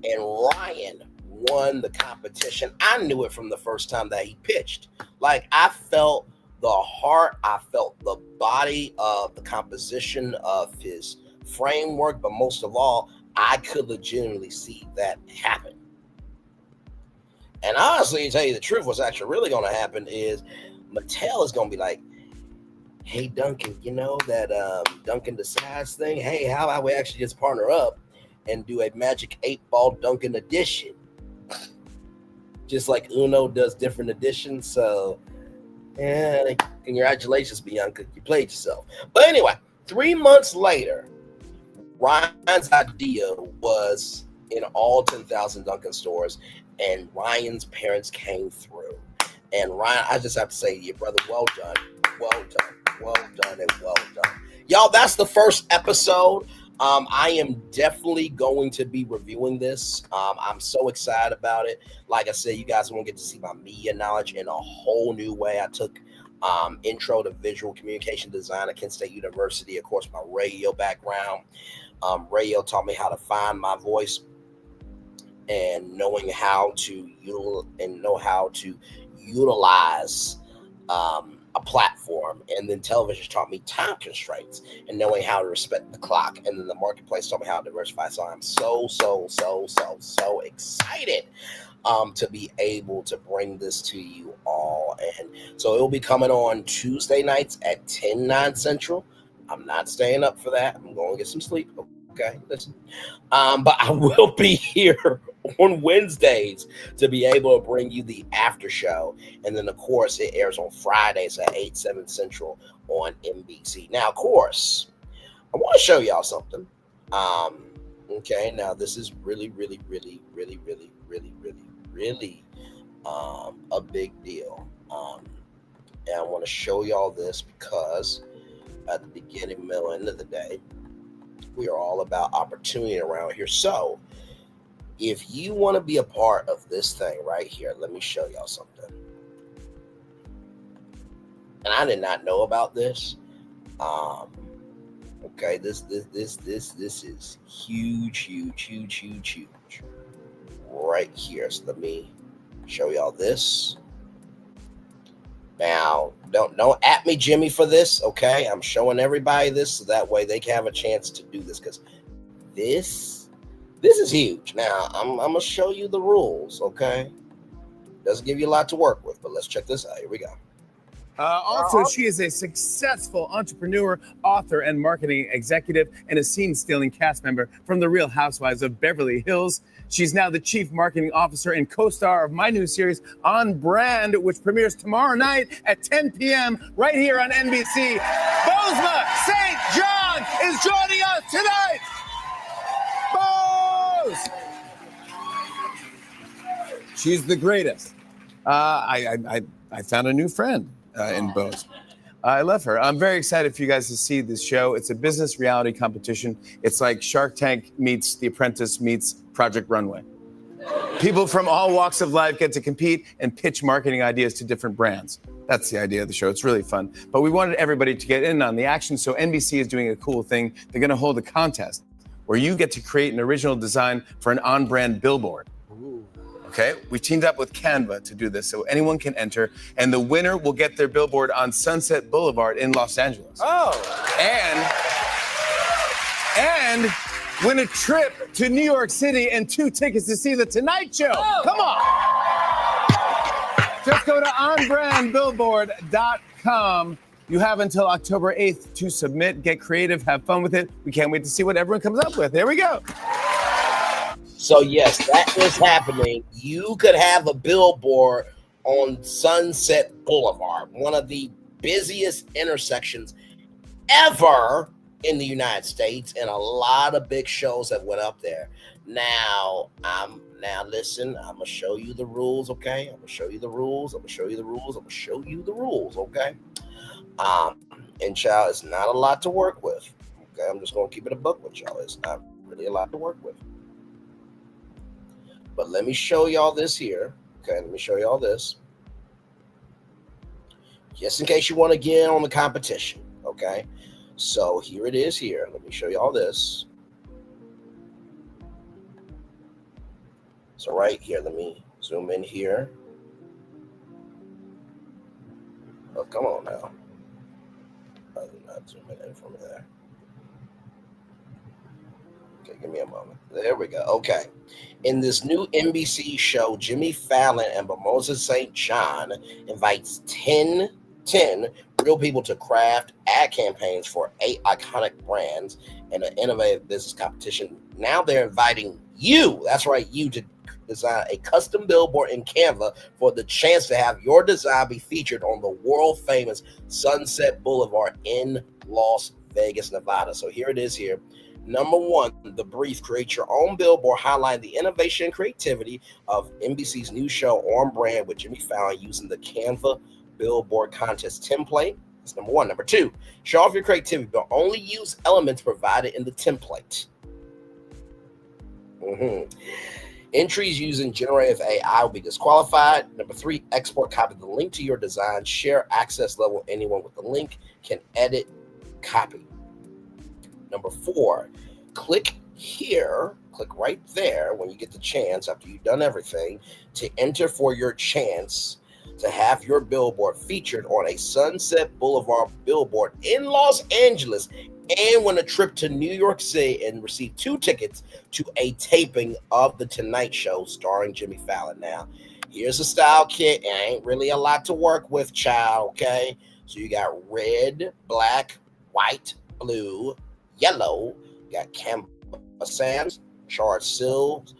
And Ryan won the competition. I knew it from the first time that he pitched. Like, I felt the heart, I felt the body of the composition of his framework, but most of all, I could legitimately see that happen. And honestly, to tell you the truth, what's actually really going to happen is Mattel is going to be like, hey, Dunkin', that Dunkin' Decides thing? Hey, how about we actually just partner up and do a Magic 8-Ball Dunkin' edition? Just like Uno does different editions. So, yeah, congratulations, Bianca. You played yourself. But anyway, 3 months later, Ryan's idea was in all 10,000 Dunkin stores, and Ryan's parents came through. And Ryan, I just have to say to you, brother, well done, and well done. Y'all, that's the first episode. I am definitely going to be reviewing this. I'm so excited about it. Like I said, you guys won't get to see my media knowledge in a whole new way. I took intro to visual communication design at Kent State University. Of course, my radio background. Radio taught me how to find my voice and knowing how to utilize a platform. And then television taught me time constraints and knowing how to respect the clock. And then the marketplace taught me how to diversify. So I'm so excited to be able to bring this to you all. And so it will be coming on Tuesday nights at 10/9 Central. I'm not staying up for that. I'm going to get some sleep. Okay, listen. But I will be here on Wednesdays to be able to bring you the after show. And then, of course, it airs on Fridays at 8/7 Central on NBC. Now, of course, I want to show y'all something. Okay, now this is really a big deal. And I want to show y'all this because at the beginning, middle, end of the day, we are all about opportunity around here. So if you want to be a part of this thing right here, let me show y'all something. And I did not know about this. Okay, this is huge right here. So let me show y'all this. Now, don't at me, Jimmy, for this, okay? I'm showing everybody this so that way they can have a chance to do this, because this is huge. Now, I'm going to show you the rules, okay? Doesn't give you a lot to work with, but let's check this out. Here we go. Also, she is a successful entrepreneur, author, and marketing executive, and a scene-stealing cast member from The Real Housewives of Beverly Hills. She's now the chief marketing officer and co-star of my new series, On Brand, which premieres tomorrow night at 10 p.m. right here on NBC. Bozoma St. John is joining us tonight. Boz! She's the greatest. I found a new friend in Boz. I love her. I'm very excited for you guys to see this show. It's a business reality competition. It's like Shark Tank meets The Apprentice meets Project Runway. People from all walks of life get to compete and pitch marketing ideas to different brands. That's the idea of the show. It's really fun. But we wanted everybody to get in on the action, so NBC is doing a cool thing. They're going to hold a contest where you get to create an original design for an on-brand billboard. Okay, we teamed up with Canva to do this, so anyone can enter, and the winner will get their billboard on Sunset Boulevard in Los Angeles. Oh. And win a trip to New York City and 2 tickets to see The Tonight Show. Oh. Come on. Just go to onbrandbillboard.com. You have until October 8th to submit, get creative, have fun with it. We can't wait to see what everyone comes up with. Here we go. So yes, that is happening. You could have a billboard on Sunset Boulevard, one of the busiest intersections ever in the United States, and a lot of big shows that went up there. Now listen, I'm gonna show you the rules, okay? I'm gonna show you the rules, okay? And child, it's not a lot to work with. Okay, I'm just gonna keep it a buck with y'all. It's not really a lot to work with. But let me show y'all this here. Okay, let me show y'all this. Just in case you want to get on the competition. Okay, so here it is here. Let me show y'all this. So right here, let me zoom in here. Oh, come on now. I did not zoom in from there. Okay, give me a moment. There we go. Okay. In this new NBC show, Jimmy Fallon and Bozoma St. John invites 10 real people to craft ad campaigns for 8 iconic brands in an innovative business competition. Now they're inviting you, that's right, you, to design a custom billboard in Canva for the chance to have your design be featured on the world famous Sunset Boulevard in Las Vegas, Nevada. So here it is here. Number 1, The Brief. Create your own billboard highlighting the innovation and creativity of NBC's new show On Brand with Jimmy Fallon using the Canva billboard contest template. That's number 1. Number 2, show off your creativity, but only use elements provided in the template. Entries using generative AI will be disqualified. Number 3, export copy the link to your design. Share access level. Anyone with the link can edit copy. Number 4, click here, click right there when you get the chance after you've done everything to enter for your chance to have your billboard featured on a Sunset Boulevard billboard in Los Angeles and win a trip to New York City and receive 2 tickets to a taping of The Tonight Show starring Jimmy Fallon. Now, here's a style kit. And ain't really a lot to work with, child, okay? So you got red, black, white, blue, yellow. You got Canva Sands, Charles Sills,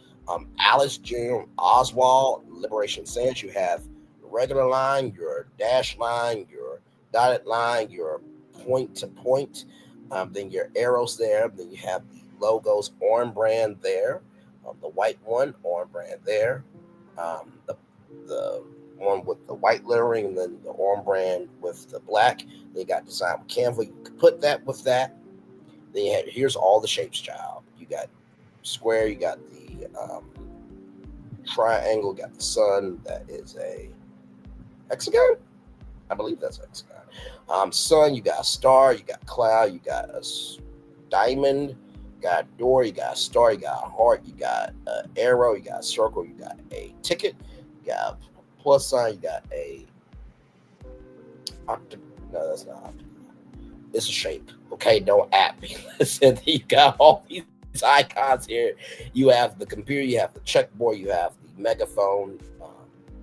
Alice Jr., Oswald, Liberation Sands. You have your regular line, your dash line, your dotted line, your point to point. Then your arrows there. Then you have the logos On Brand there. The white one, On Brand there. The one with the white lettering, and then the On Brand with the black. They got designed with Canva. You can put that with that. Then here's all the shapes, child. You got square. You got the triangle. You got the sun. That is a hexagon. I believe that's hexagon. Sun. You got a star. You got cloud. You got a diamond. You got a door. You got a star. You got a heart. You got an arrow. You got a circle. You got a ticket. You got a plus sign. You got a no, that's not octagon. It's a shape. Okay, don't at me. Listen, you got all these icons here. You have the computer, you have the checkboard, you have the megaphone,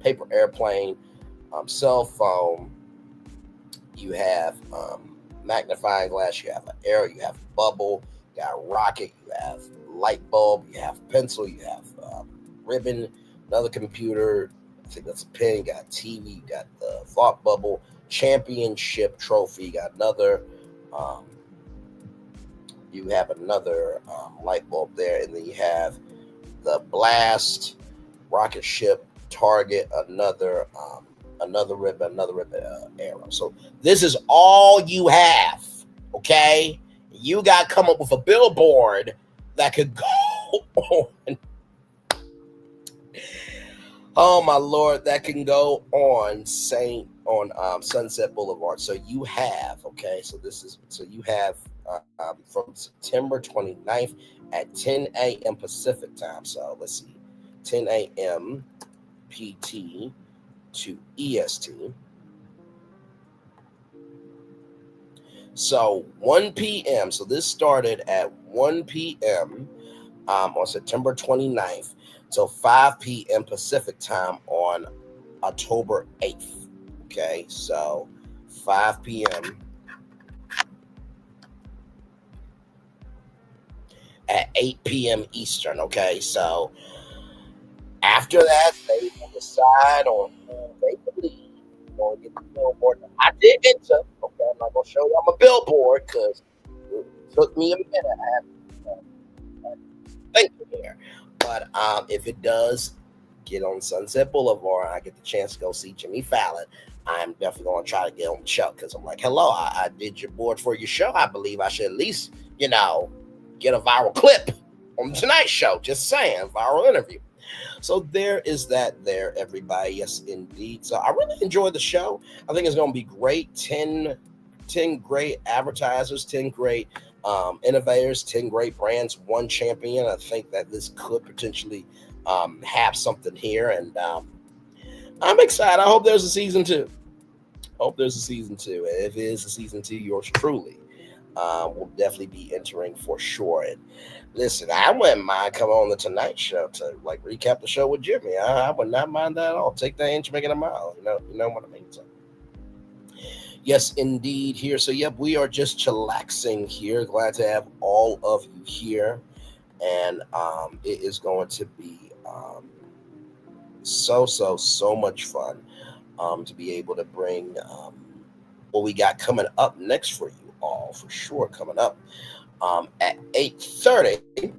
paper airplane, cell phone, you have magnifying glass, you have an arrow, you have a bubble, you got a rocket, you have light bulb, you have pencil, you have ribbon, another computer, I think that's a pen, you got TV, you got the thought bubble, championship trophy, you got another light bulb there, and then you have the blast, rocket ship, target, another ribbon, arrow. So this is all you have, okay? You got to come up with a billboard that could go on. Oh my Lord, that can go on Sunset Boulevard. So you have, okay, so you have from September 29th at 10 a.m. Pacific time. So let's see, 10 a.m. PT to EST. So 1 p.m. So this started at 1 p.m. On September 29th till 5 p.m. Pacific time on October 8th. Okay, so 5 p.m. at 8 p.m. Eastern. Okay, so after that, they will decide on who they believe is going to get the billboard. I did enter. Okay, I'm not going to show you I'm a billboard because it took me a minute. I have to think here. But if it does get on Sunset Boulevard and I get the chance to go see Jimmy Fallon, I'm definitely going to try to get on the show because I'm like, hello, I did your board for your show. I believe I should at least, get a viral clip on the Tonight Show. Just saying, viral interview. So there is that there, everybody. Yes, indeed. So I really enjoyed the show. I think it's going to be great. 10 great advertisers, 10 great innovators, 10 great brands, 1 champion. I think that this could potentially have something here. And I'm excited. I hope there's a season 2. And if it is a season 2, yours truly will definitely be entering for sure. And listen, I wouldn't mind coming on the Tonight Show to recap the show with Jimmy. I would not mind that at all. Take that inch, make it a mile. You know what I mean? So, yes, indeed. Here, so yep, we are just chillaxing here. Glad to have all of you here, and it is going to be so much fun to be able to bring what we got coming up next for you all, for sure, coming up. at 8:30.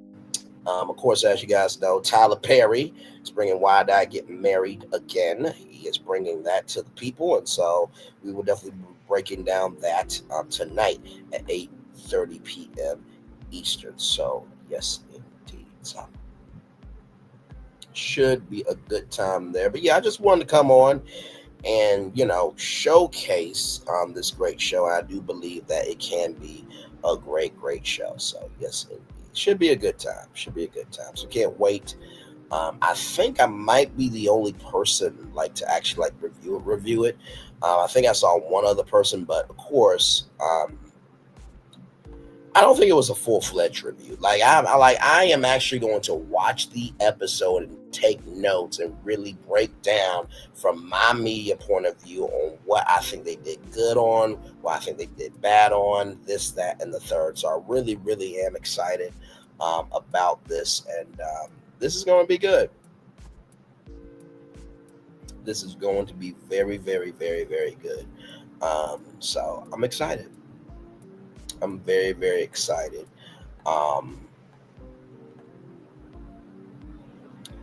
Of course, as you guys know, Tyler Perry is bringing Why Did I Get Married Again. He is bringing that to the people, and so we will definitely be breaking down that tonight at 8:30 p.m. Eastern. So, yes, indeed. So, should be a good time there. But yeah, I just wanted to come on and, showcase this great show. I do believe that it can be a great show. So, yes, indeed. Should be a good time. So, can't wait. I think I might be the only person to actually review it. I think I saw one other person, but of course, I don't think it was a full-fledged review. I am actually going to watch the episode and take notes and really break down from my media point of view on what I think they did good on, what I think they did bad on, this, that, and the third. So I really, really am excited about this, and this is going to be good. This is going to be very, very, very, very good. So I'm excited. I'm very, very excited.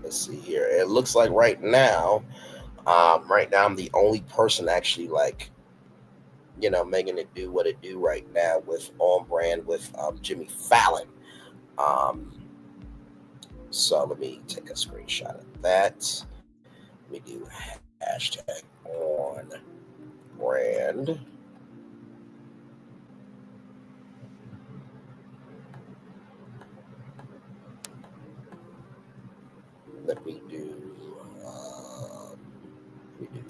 Let's see here. It looks like right now I'm the only person actually making it do what it do right now with On Brand with Jimmy Fallon. So let me take a screenshot of that. Let me do hashtag On Brand. Let me do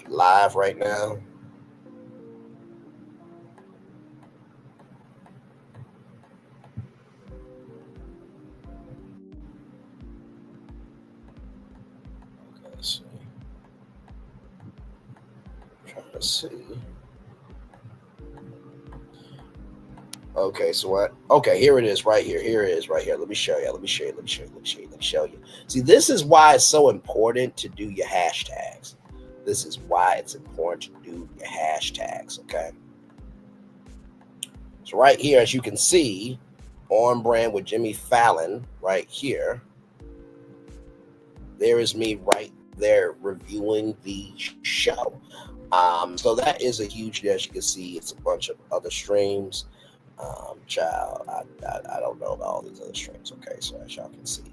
live right now. Okay, let's see. Trying to see. Okay, so what? Okay, here it is right here. Let me show you. See, this is why it's so important to do your hashtags. This is why it's important to do your hashtags, okay? So right here, as you can see, On Brand with Jimmy Fallon right here. There is me right there reviewing the show. So that is a huge, as you can see, it's a bunch of other streams. I don't know about all these other streams. Okay, so as y'all can see,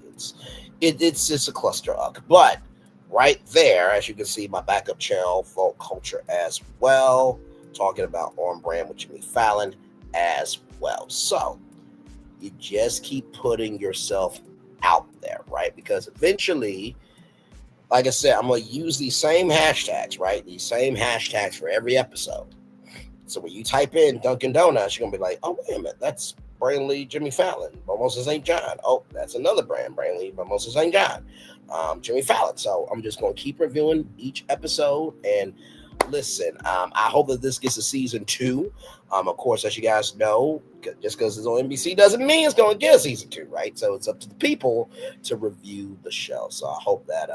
it's just a cluster up. But right there, as you can see, my backup channel, Folk Culture as well, talking about On Brand with Jimmy Fallon as well. So you just keep putting yourself out there, right? Because eventually, like I said, I'm going to use these same hashtags, right? These same hashtags for every episode. So when you type in Dunkin' Donuts, you're going to be like, oh, wait a minute, that's Brainley Jimmy Fallon, Mimosa St. John. Oh, that's another brand, Brainley Mimosa St. John, Jimmy Fallon. So I'm just going to keep reviewing each episode. And listen, I hope that this gets a season 2. Of course, as you guys know, just because it's on NBC doesn't mean it's going to get a season 2, right? So it's up to the people to review the show. So I hope that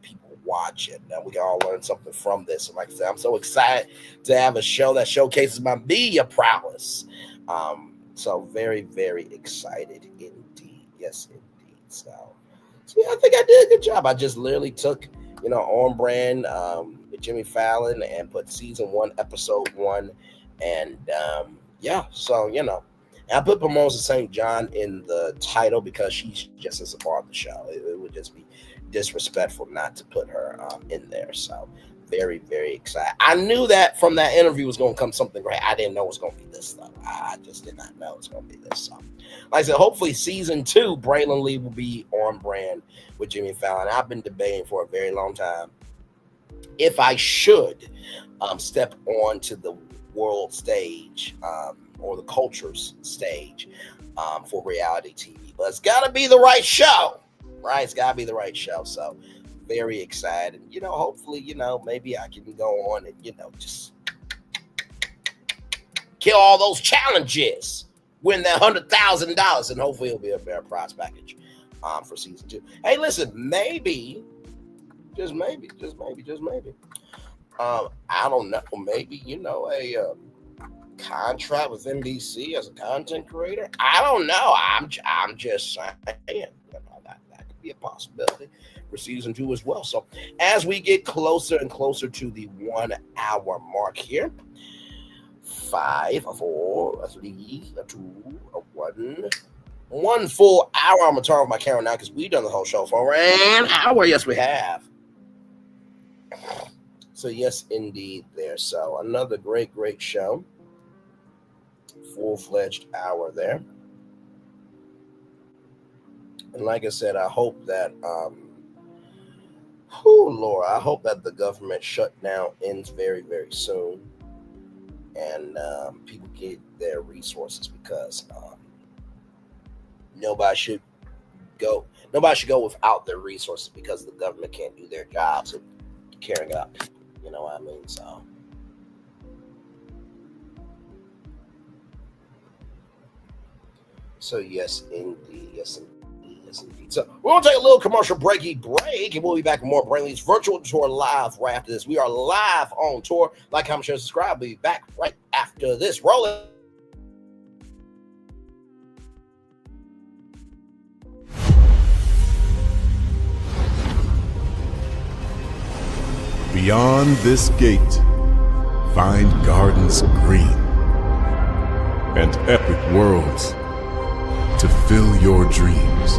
people watch it and we can all learn something from this. And like I said, I'm so excited to have a show that showcases my media prowess. So very, very excited indeed. Yes, indeed. So yeah, I think I did a good job. I just literally took, On Brand with Jimmy Fallon and put season 1, episode 1. And so, and I put Mimosa St. John in the title because she's just as a part of the show. It would just be disrespectful not to put her in there. So very, very excited. I knew that from that interview was going to come something great. I didn't know it was going to be this though. I just did not know it was going to be this. So like I said, hopefully season 2, Braylon Lee will be On Brand with Jimmy Fallon. I've been debating for a very long time if I should step on to the world stage or the culture's stage for reality TV. But it's got to be the right show, right? It's got to be the right show. So very excited. Hopefully, maybe I can go on and, just kill all those challenges, win that $100,000, and hopefully it'll be a fair prize package for season 2. Hey, listen, maybe, just maybe, I don't know, maybe, contract with NBC as a content creator? I don't know. I'm just saying, that could be a possibility for season 2 as well. So as we get closer and closer to the 1 hour mark here, 5, 4, 3, 2, 1. 1 full hour. I'm gonna turn off my camera now because we've done the whole show for an hour. Yes, we have. So yes, indeed, there. So another great show. Full-fledged hour there. And like I said, I hope that Lord, I hope that the government shutdown ends very, very soon, and people get their resources, because nobody should go without their resources because the government can't do their jobs of caring about people. You know what I mean? So yes, indeed. Yes, indeed. So we're going to take a little commercial break, and we'll be back with more Brainley's virtual tour live right after this. We are live on tour. Like, comment, share, subscribe. We'll be back right after this. Roll it. Beyond this gate, find gardens green and epic worlds to fill your dreams.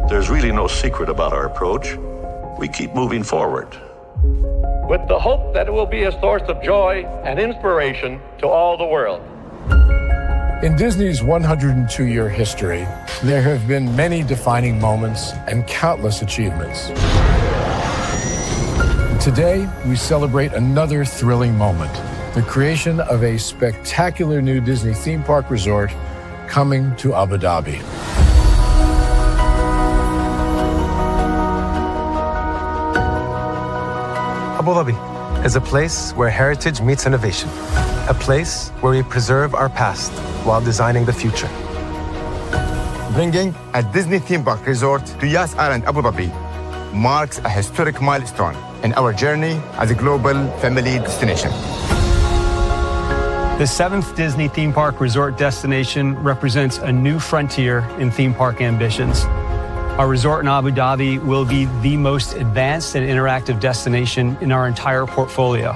There's really no secret about our approach. We keep moving forward, with the hope that it will be a source of joy and inspiration to all the world. In Disney's 102-year history, there have been many defining moments and countless achievements. Today, we celebrate another thrilling moment, the creation of a spectacular new Disney theme park resort coming to Abu Dhabi. Abu Dhabi is a place where heritage meets innovation, a place where we preserve our past while designing the future. Bringing a Disney theme park resort to Yas Island, Abu Dhabi, marks a historic milestone in our journey as a global family destination. The 7th Disney theme park resort destination represents a new frontier in theme park ambitions. Our resort in Abu Dhabi will be the most advanced and interactive destination in our entire portfolio.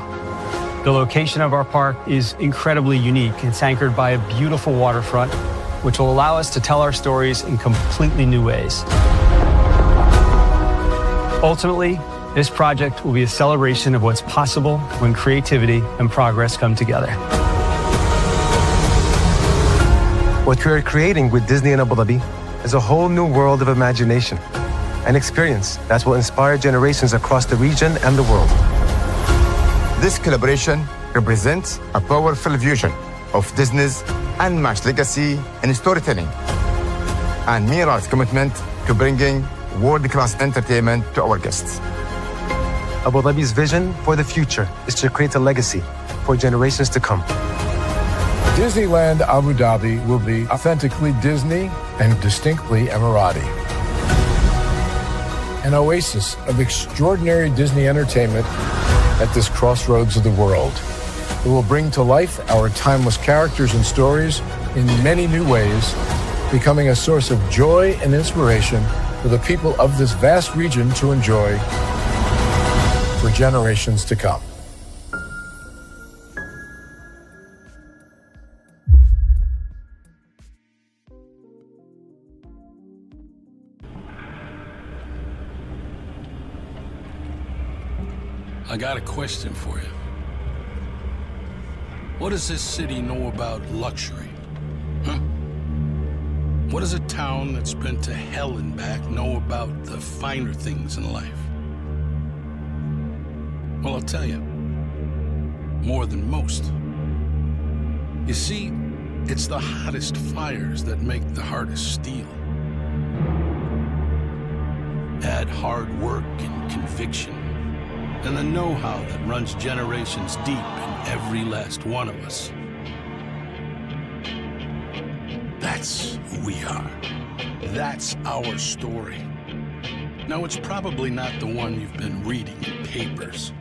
The location of our park is incredibly unique. It's anchored by a beautiful waterfront, which will allow us to tell our stories in completely new ways. Ultimately, this project will be a celebration of what's possible when creativity and progress come together. What we are creating with Disney in Abu Dhabi is a whole new world of imagination, an experience that will inspire generations across the region and the world. This collaboration represents a powerful fusion of Disney's unmatched legacy in storytelling and Mira's commitment to bringing world-class entertainment to our guests. Abu Dhabi's vision for the future is to create a legacy for generations to come. Disneyland Abu Dhabi will be authentically Disney and distinctly Emirati. An oasis of extraordinary Disney entertainment at this crossroads of the world. It will bring to life our timeless characters and stories in many new ways, becoming a source of joy and inspiration for the people of this vast region to enjoy for generations to come. I got a question for you. What does this city know about luxury? Huh? What does a town that's been to hell and back know about the finer things in life? Well, I'll tell you, more than most. You see, it's the hottest fires that make the hardest steel. Add hard work and conviction, and the know-how that runs generations deep in every last one of us. That's who we are. That's our story. Now, it's probably not the one you've been reading in papers,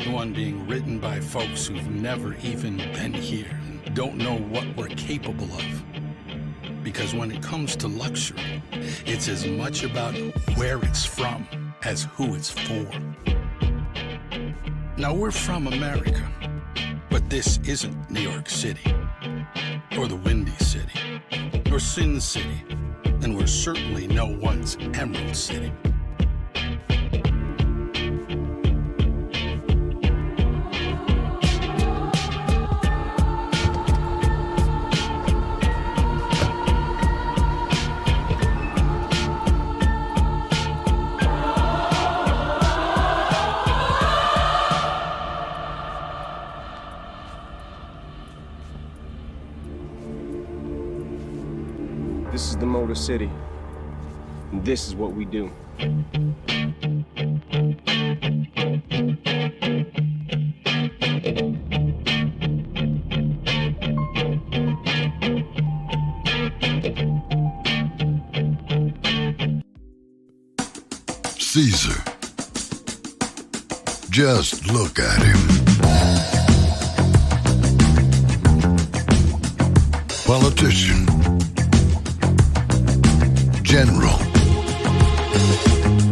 the one being written by folks who've never even been here and don't know what we're capable of. Because when it comes to luxury, it's as much about where it's from as who it's for. Now, we're from America, but this isn't New York City, or the Windy City, or Sin City, and we're certainly no one's Emerald City. This is the Motor City, and this is what we do. Caesar. Just look at him. Politician. General.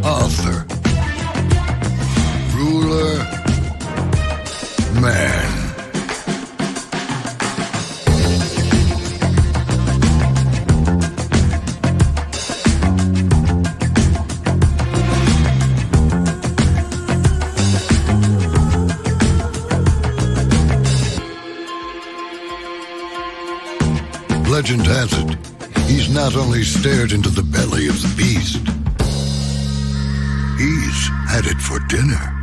Author. Ruler. Man. legend has it, he's not only stared into the belly of the beast, he's had it for dinner.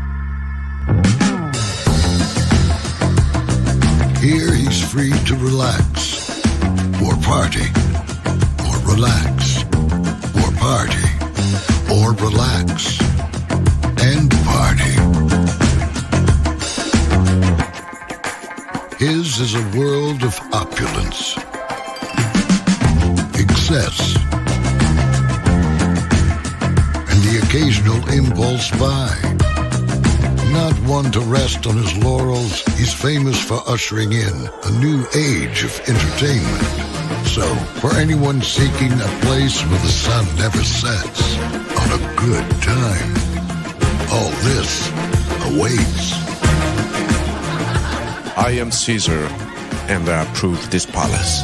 Here he's free to relax, or party, or relax, or party, or relax, and party. His is a world of opulence, excess, and the occasional impulse buy. Not one to rest on his laurels, he's famous for ushering in a new age of entertainment. So, for anyone seeking a place where the sun never sets on a good time, all this awaits. I am Caesar, and I approve this palace.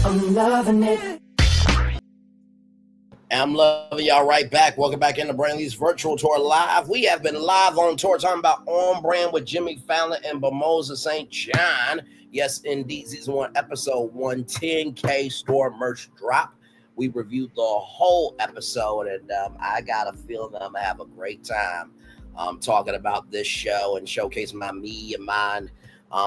I'm loving it. I'm loving y'all right back. Welcome back into Brantley's Virtual Tour Live. We have been live on tour talking about On Brand with Jimmy Fallon and Bomoza St. John. Yes, indeed. Season 1, episode 110K store merch drop. We reviewed the whole episode, and I got a feeling I'm going to have a great time talking about this show and showcasing my me and mine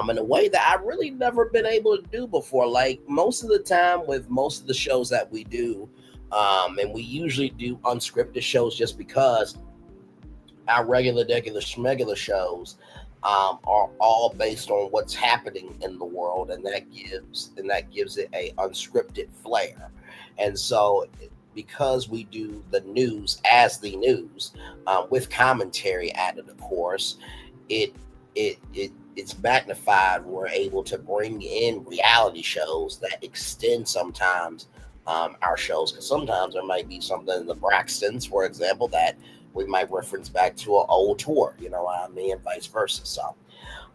in a way that I really never been able to do before. Like most of the time with most of the shows that we do, and we usually do unscripted shows just because our regular schmegular shows are all based on what's happening in the world, and that gives it a unscripted flair. And so because we do the news as the news with commentary added, of course, it's magnified. We're able to bring in reality shows that extend sometimes our shows, because sometimes there might be something in the Braxtons, for example, that we might reference back to an old tour, you know what I mean, and vice versa. So,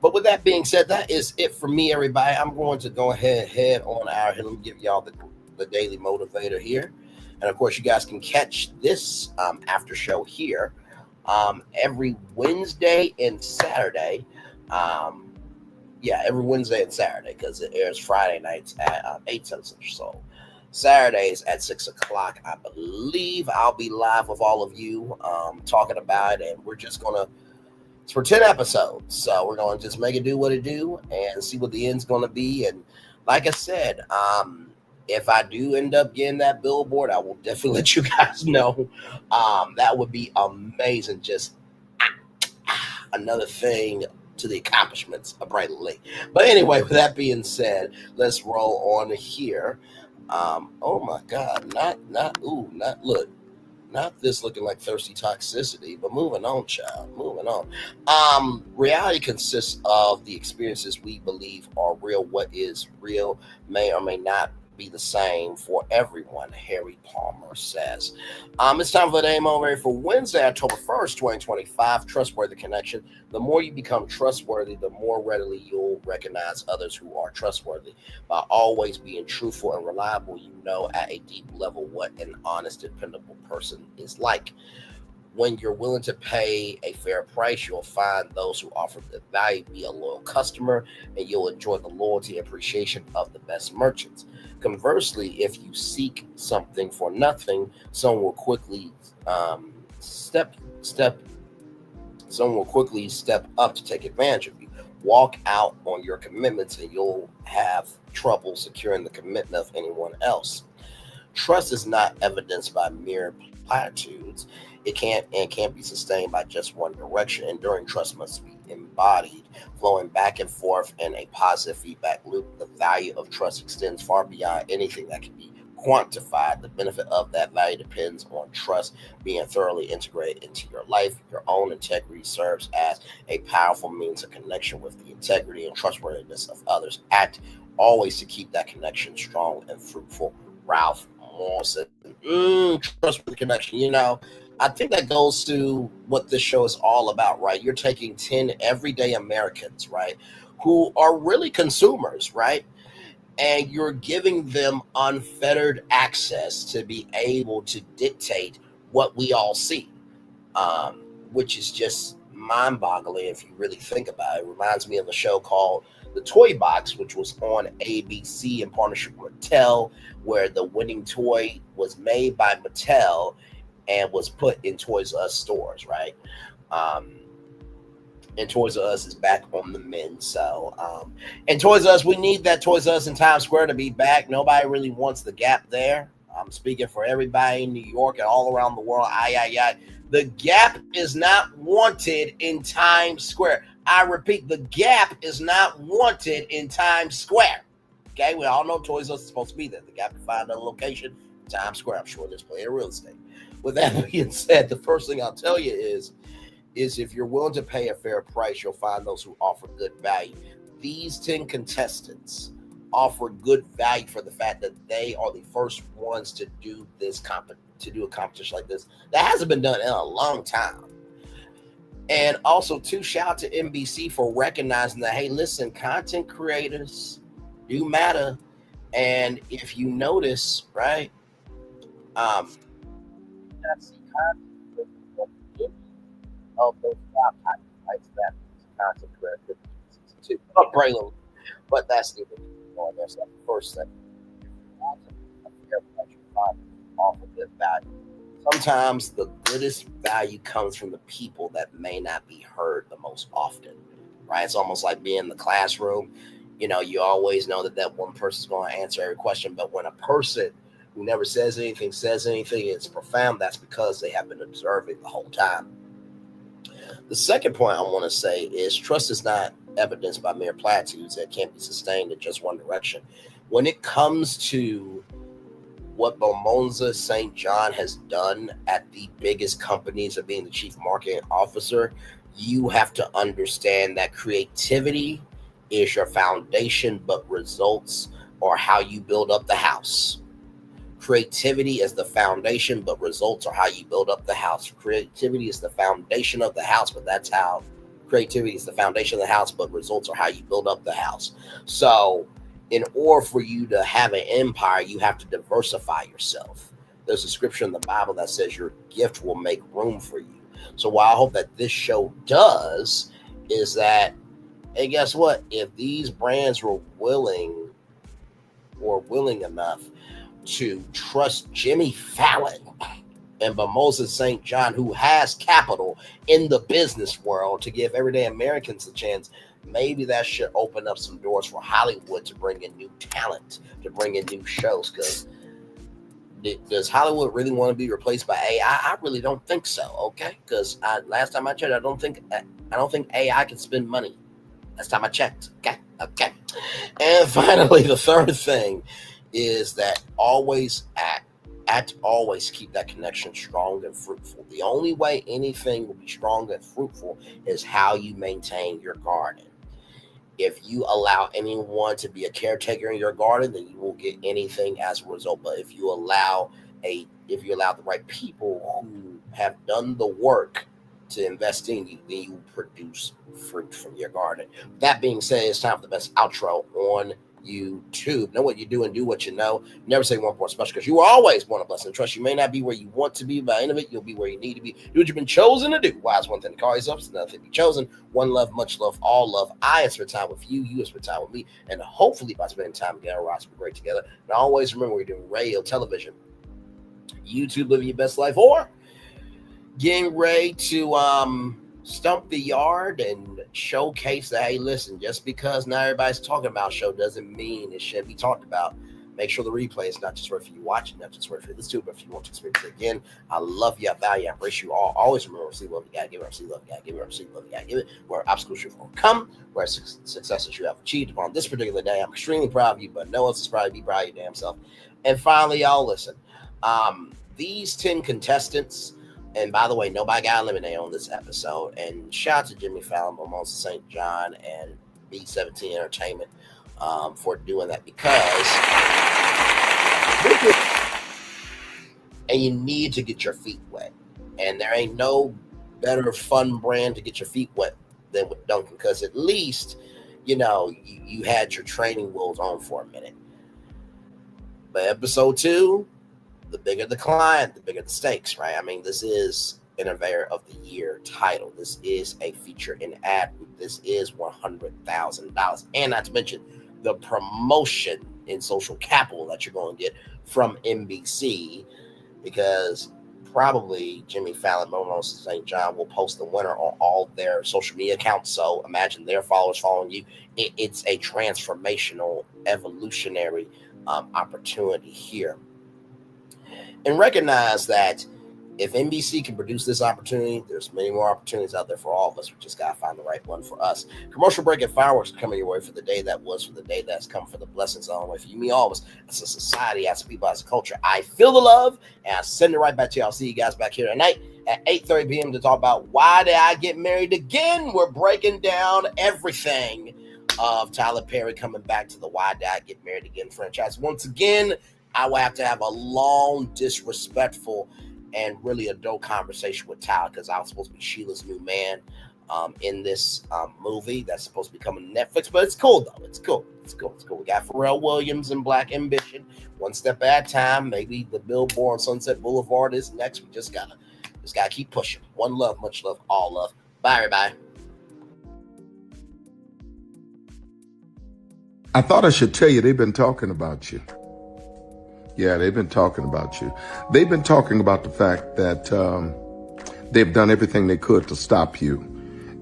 but with that being said, that is it for me, everybody. I'm going to go ahead on our here. Let me give y'all the daily motivator here. And of course, you guys can catch this after show here every Wednesday and Saturday. Every Wednesday and Saturday, because it airs Friday nights at 8 Central. So Saturdays at 6 o'clock, I believe I'll be live with all of you talking about it. And we're just it's for 10 episodes. So we're going to just make it do what it do and see what the end's going to be. And like I said, if I do end up getting that billboard, I will definitely let you guys know. That would be amazing. Just another thing to the accomplishments of Brantley. But anyway, with that being said, let's roll on here. Oh my God, not this looking like thirsty toxicity, but moving on, child, moving on. Reality consists of the experiences we believe are real. What is real may or may not be the same for everyone, Harry Palmer says. It's time for the Day Motivator for Wednesday, October 1st, 2025. Trustworthy connection. The more you become trustworthy, the more readily you'll recognize others who are trustworthy. By always being truthful and reliable, you know at a deep level what an honest, dependable person is like. When you're willing to pay a fair price, you'll find those who offer the value, be a loyal customer, and you'll enjoy the loyalty and appreciation of the best merchants. Conversely, if you seek something for nothing, someone will quickly step up to take advantage of you. Walk out on your commitments, and you'll have trouble securing the commitment of anyone else. Trust is not evidenced by mere platitudes. It can't be sustained by just one direction. Enduring trust must be embodied, flowing back and forth in a positive feedback loop. The value of trust extends far beyond anything that can be quantified. The benefit of that value depends on trust being thoroughly integrated into your life. Your own integrity serves as a powerful means of connection with the integrity and trustworthiness of others. Act always to keep that connection strong and fruitful. Ralph Moore said, trustworthy connection. You know, I think that goes to what this show is all about, right? You're taking 10 everyday Americans, right, who are really consumers, right? And you're giving them unfettered access to be able to dictate what we all see, which is just mind-boggling if you really think about it. It reminds me of a show called The Toy Box, which was on ABC in partnership with Mattel, where the winning toy was made by Mattel and was put in Toys R Us stores, right? And Toys R Us is back on the mend. So, and Toys R Us, we need that Toys R Us in Times Square to be back. Nobody really wants the Gap there. I'm speaking for everybody in New York and all around the world. The Gap is not wanted in Times Square. I repeat, the Gap is not wanted in Times Square. Okay, we all know Toys R Us is supposed to be there. The Gap can find a location in Times Square. I'm sure there's plenty of real estate. With that being said, the first thing I'll tell you is if you're willing to pay a fair price, you'll find those who offer good value. These 10 contestants offer good value for the fact that they are the first ones to do this a competition like this that hasn't been done in a long time. And also, too, shout out to NBC for recognizing that, hey, listen, content creators do matter. And if you notice, right, that's the of those top types that content creators to bring them, but that's the one. That's the first thing. Offer good value. Sometimes the goodest value comes from the people that may not be heard the most often, right? It's almost like being in the classroom. You know, you always know that one person's going to answer every question, but when a person who never says anything, it's profound, that's because they have been observing the whole time. The second point I want to say is trust is not evidenced by mere platitudes that can't be sustained in just one direction. When it comes to what Bomonza St. John has done at the biggest companies of being the chief marketing officer, you have to understand that creativity is your foundation, but results are how you build up the house. Creativity is the foundation, but results are how you build up the house. Creativity is the foundation of the house, but that's how creativity is the foundation of the house, but results are how you build up the house. So in order for you to have an empire, you have to diversify yourself. There's a scripture in the Bible that says your gift will make room for you. So what I hope that this show does is that, hey, guess what? If these brands were willing enough to trust Jimmy Fallon and Bomonza St. John, who has capital in the business world, to give everyday Americans a chance, maybe that should open up some doors for Hollywood to bring in new talent, to bring in new shows. Because does Hollywood really want to be replaced by AI? I really don't think so. Okay, because last time I checked, I don't think AI can spend money. Last time I checked. Okay. And finally, the third thing is that always keep that connection strong and fruitful. The only way anything will be strong and fruitful is how you maintain your garden. If you allow anyone to be a caretaker in your garden, then you won't get anything as a result. But if you allow the right people who have done the work to invest in you, then you produce fruit from your garden. That being said, it's time for the best outro on YouTube. Know what you do and do what you know. Never say one more special, because you are always born a blessing. Trust you may not be where you want to be, but by the end of it, you'll be where you need to be. Do what you've been chosen to do. Why is one thing to call yourself? It's another thing to be chosen. One love, much love, all love. I have spent time with you. You have spent time with me. And hopefully by spending time together, we'll be great together. And always remember, we're doing radio, television, YouTube, living your best life, or getting ready to stump the yard and showcase that, hey, listen, just because not everybody's talking about show doesn't mean it shouldn't be talked about. Make sure the replay is not just worth for you watching, not just worth for you listen to, but if you want to experience it again. I love you, I value, I embrace you all. Always remember, receive love, you gotta give it, receive love, you gotta give it, receive love, you gotta give it. Where obstacles you've overcome, where successes you have achieved upon this particular day. I'm extremely proud of you, but no one's is proud of you, be proud of your damn self. And finally, y'all, listen, these 10 contestants, and by the way, nobody got eliminated on this episode. And shout out to Jimmy Fallon, Bomonza St. John, and B17 Entertainment for doing that, because and you need to get your feet wet. And there ain't no better fun brand to get your feet wet than with Dunkin', because at least, you know, you had your training wheels on for a minute. But episode 2, the bigger the client, the bigger the stakes, right? I mean, this is Innovator of the Year title. This is a feature in ad. This is $100,000. And not to mention the promotion in social capital that you're going to get from NBC, because probably Jimmy Fallon, Momos St. John will post the winner on all their social media accounts. So imagine their followers following you. It's a transformational, evolutionary opportunity here. And recognize that if NBC can produce this opportunity, there's many more opportunities out there for all of us. We just got to find the right one for us. Commercial break and fireworks are coming your way for the day that was, for the day that's come, for the blessings on the way for you, me, always. As a society, as a people, as a culture, I feel the love, and I send it right back to you. I'll see you guys back here tonight at 8:30 p.m. to talk about Why Did I Get Married Again? We're breaking down everything of Tyler Perry coming back to the Why Did I Get Married Again franchise. Once again, I will have to have a long, disrespectful, and really adult conversation with Tyler, because I was supposed to be Sheila's new man in this movie that's supposed to be coming to Netflix. But it's cool, though. It's cool. We got Pharrell Williams and Black Ambition, one step at a time. Maybe the Billboard on Sunset Boulevard is next. We just gotta keep pushing. One love, much love, all love. Bye, everybody. I thought I should tell you they've been talking about you. Yeah, they've been talking about you. They've been talking about the fact that they've done everything they could to stop you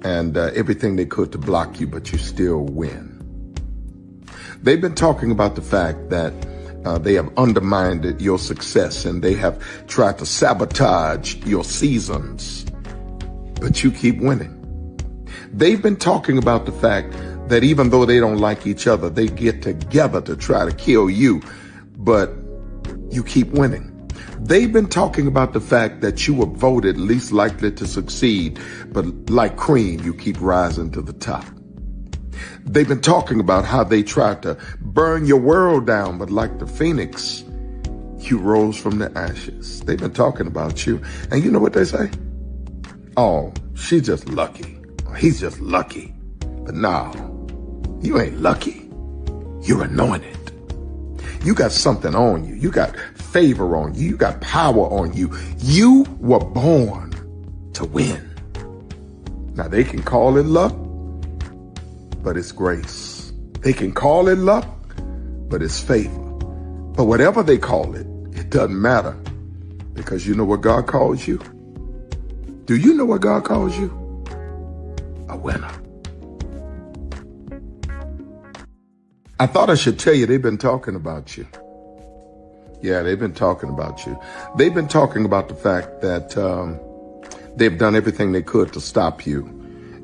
and everything they could to block you, but you still win. They've been talking about the fact that they have undermined your success and they have tried to sabotage your seasons, but you keep winning. They've been talking about the fact that even though they don't like each other, they get together to try to kill you, but you keep winning. They've been talking about the fact that you were voted least likely to succeed, but like cream, you keep rising to the top. They've been talking about how they tried to burn your world down, but like the phoenix, you rose from the ashes. They've been talking about you. And you know what they say? Oh, she's just lucky. He's just lucky. But no, you ain't lucky. You're anointed. You got something on you. You got favor on you. You got power on you. You were born to win. Now, they can call it luck, but it's grace. They can call it luck, but it's favor. But whatever they call it, it doesn't matter, because you know what God calls you? Do you know what God calls you? A winner. I thought I should tell you they've been talking about you. Yeah, they've been talking about you. They've been talking about the fact that they've done everything they could to stop you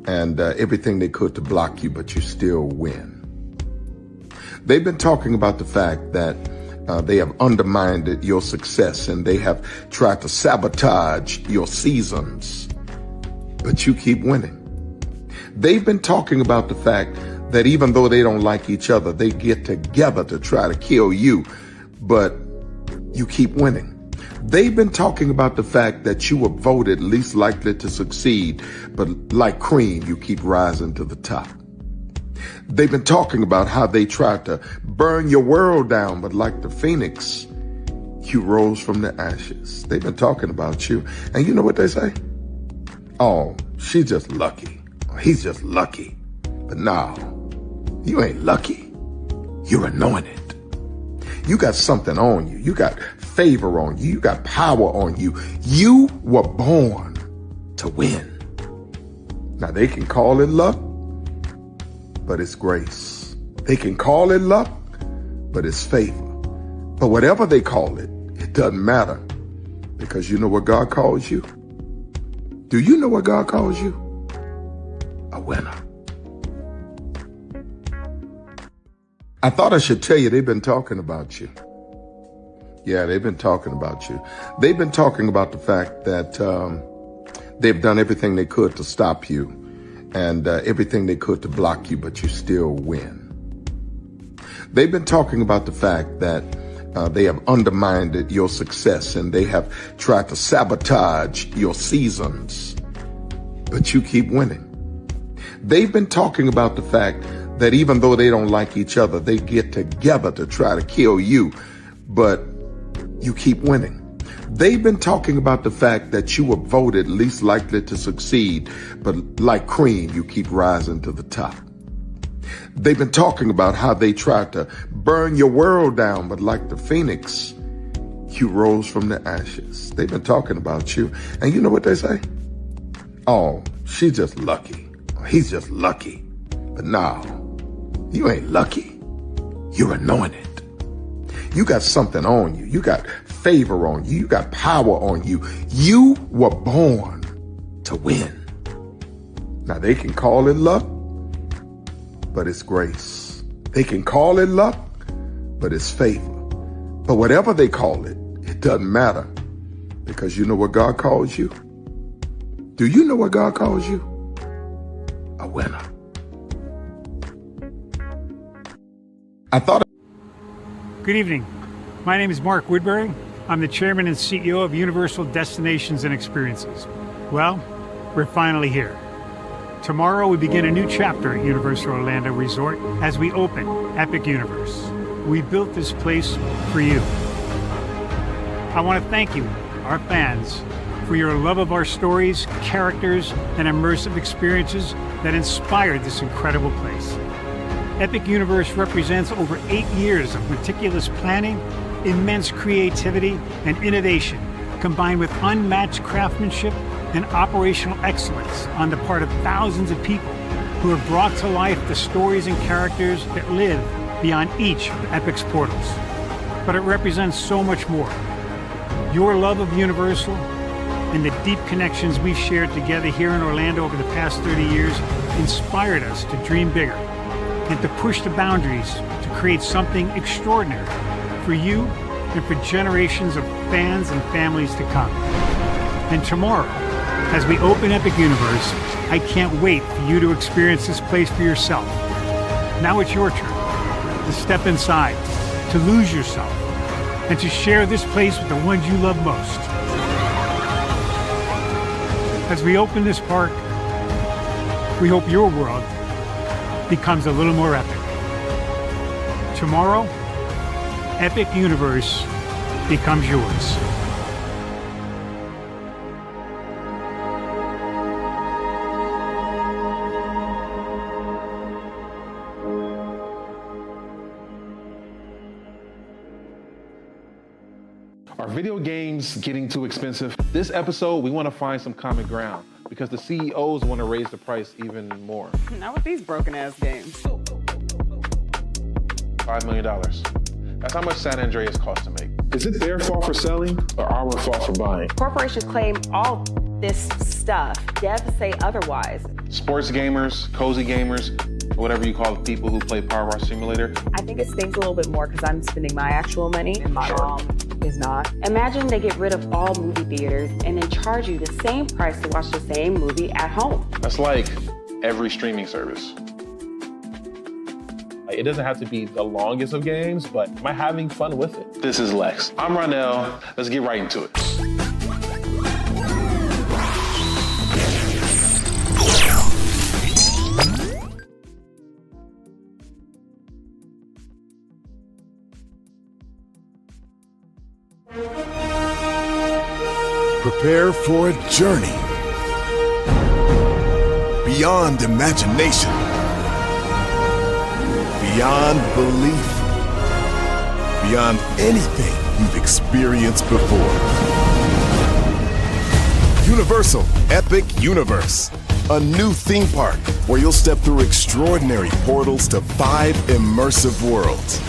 and everything they could to block you, but you still win. They've been talking about the fact that they have undermined your success and they have tried to sabotage your seasons, but you keep winning. They've been talking about the fact that even though they don't like each other, they get together to try to kill you, but you keep winning. They've been talking about the fact that you were voted least likely to succeed, but like cream, you keep rising to the top. They've been talking about how they tried to burn your world down, but like the phoenix, you rose from the ashes. They've been talking about you. And you know what they say? Oh, she's just lucky. He's just lucky. But no, you ain't lucky. You're anointed. You got something on you. You got favor on you. You got power on you. You were born to win. Now, they can call it luck, but it's grace. They can call it luck, but it's favor. But whatever they call it, it doesn't matter, because you know what God calls you? Do you know what God calls you? A winner. I thought I should tell you they've been talking about you. Yeah, they've been talking about you. They've been talking about the fact that they've done everything they could to stop you and everything they could to block you, but you still win. They've been talking about the fact that They have undermined your success, and they have tried to sabotage your seasons. But you keep winning. They've been talking about the fact that even though they don't like each other, they get together to try to kill you, but you keep winning. They've been talking about the fact that you were voted least likely to succeed, but like cream, you keep rising to the top. They've been talking about how they tried to burn your world down, but like the phoenix, you rose from the ashes. They've been talking about you. And you know what they say? Oh, she's just lucky. He's just lucky. But no, you ain't lucky. You're anointed. You got something on you. You got favor on you. You got power on you. You were born to win. Now they can call it luck, but it's grace. They can call it luck, but it's favor. But whatever they call it, it doesn't matter, because you know what God calls you? Do you know what God calls you? A winner. Good evening. My name is Mark Woodbury. I'm the chairman and CEO of Universal Destinations and Experiences. Well, we're finally here. Tomorrow we begin a new chapter at Universal Orlando Resort as we open Epic Universe. We built this place for you. I want to thank you, our fans, for your love of our stories, characters, and immersive experiences that inspired this incredible place. Epic Universe represents over 8 years of meticulous planning, immense creativity, and innovation, combined with unmatched craftsmanship and operational excellence on the part of thousands of people who have brought to life the stories and characters that live beyond each of Epic's portals. But it represents so much more. Your love of Universal and the deep connections we've shared together here in Orlando over the past 30 years inspired us to dream bigger and to push the boundaries to create something extraordinary for you and for generations of fans and families to come. And tomorrow, as we open Epic Universe, I can't wait for you to experience this place for yourself. Now it's your turn to step inside, to lose yourself, and to share this place with the ones you love most. As we open this park, we hope your world becomes a little more epic. Tomorrow, Epic Universe becomes yours. Are video games getting too expensive? This episode, we want to find some common ground because the CEOs want to raise the price even more. Not with these broken ass games. $5 million. That's how much San Andreas costs to make. Is it their fault for selling or our fault for buying? Corporations claim all this stuff. Devs say otherwise. Sports gamers, cozy gamers, whatever you call the people who play Power Wash Simulator. I think it stings a little bit more because I'm spending my actual money and my mom is not. Imagine they get rid of all movie theaters and then charge you the same price to watch the same movie at home. That's like every streaming service. It doesn't have to be the longest of games, but am I having fun with it? This is Lex. I'm Ronell. Let's get right into it. Prepare for a journey beyond imagination, beyond belief, beyond anything you've experienced before. Universal Epic Universe, a new theme park where you'll step through extraordinary portals to 5 immersive worlds.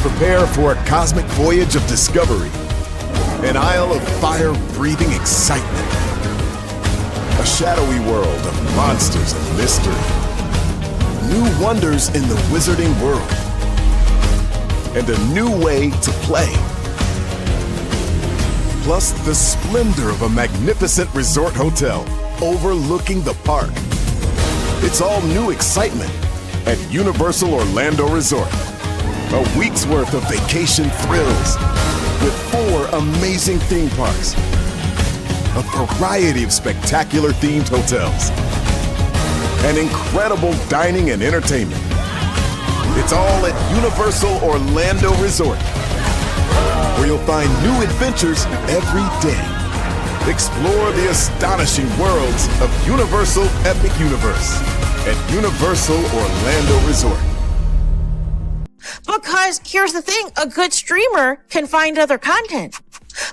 Prepare for a cosmic voyage of discovery, an isle of fire-breathing excitement, a shadowy world of monsters and mystery, new wonders in the wizarding world, and a new way to play. Plus the splendor of a magnificent resort hotel overlooking the park. It's all new excitement at Universal Orlando Resort. A week's worth of vacation thrills with 4 amazing theme parks, a variety of spectacular themed hotels, and incredible dining and entertainment. It's all at Universal Orlando Resort, where you'll find new adventures every day. Explore the astonishing worlds of Universal Epic Universe at Universal Orlando Resort. Because here's the thing, a good streamer can find other content.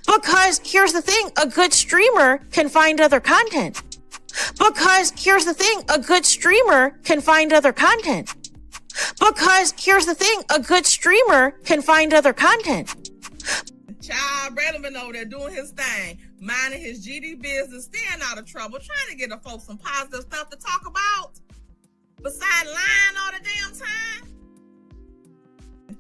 Because here's the thing, a good streamer can find other content. Because here's the thing, a good streamer can find other content. Because here's the thing, a good streamer can find other content. Child Redman over there doing his thing, minding his GD business, staying out of trouble, trying to get the folks some positive stuff to talk about. Besides lying all the damn time.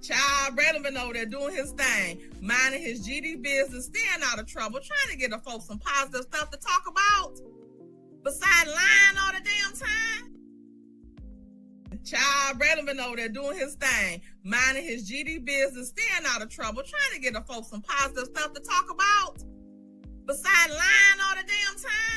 Child Redman over there doing his thing, minding his GD business, staying out of trouble, trying to get the folks some positive stuff to talk about. Besides lying all the damn time. Child Redman over there doing his thing, minding his GD business, staying out of trouble, trying to get the folks some positive stuff to talk about. Besides lying all the damn time.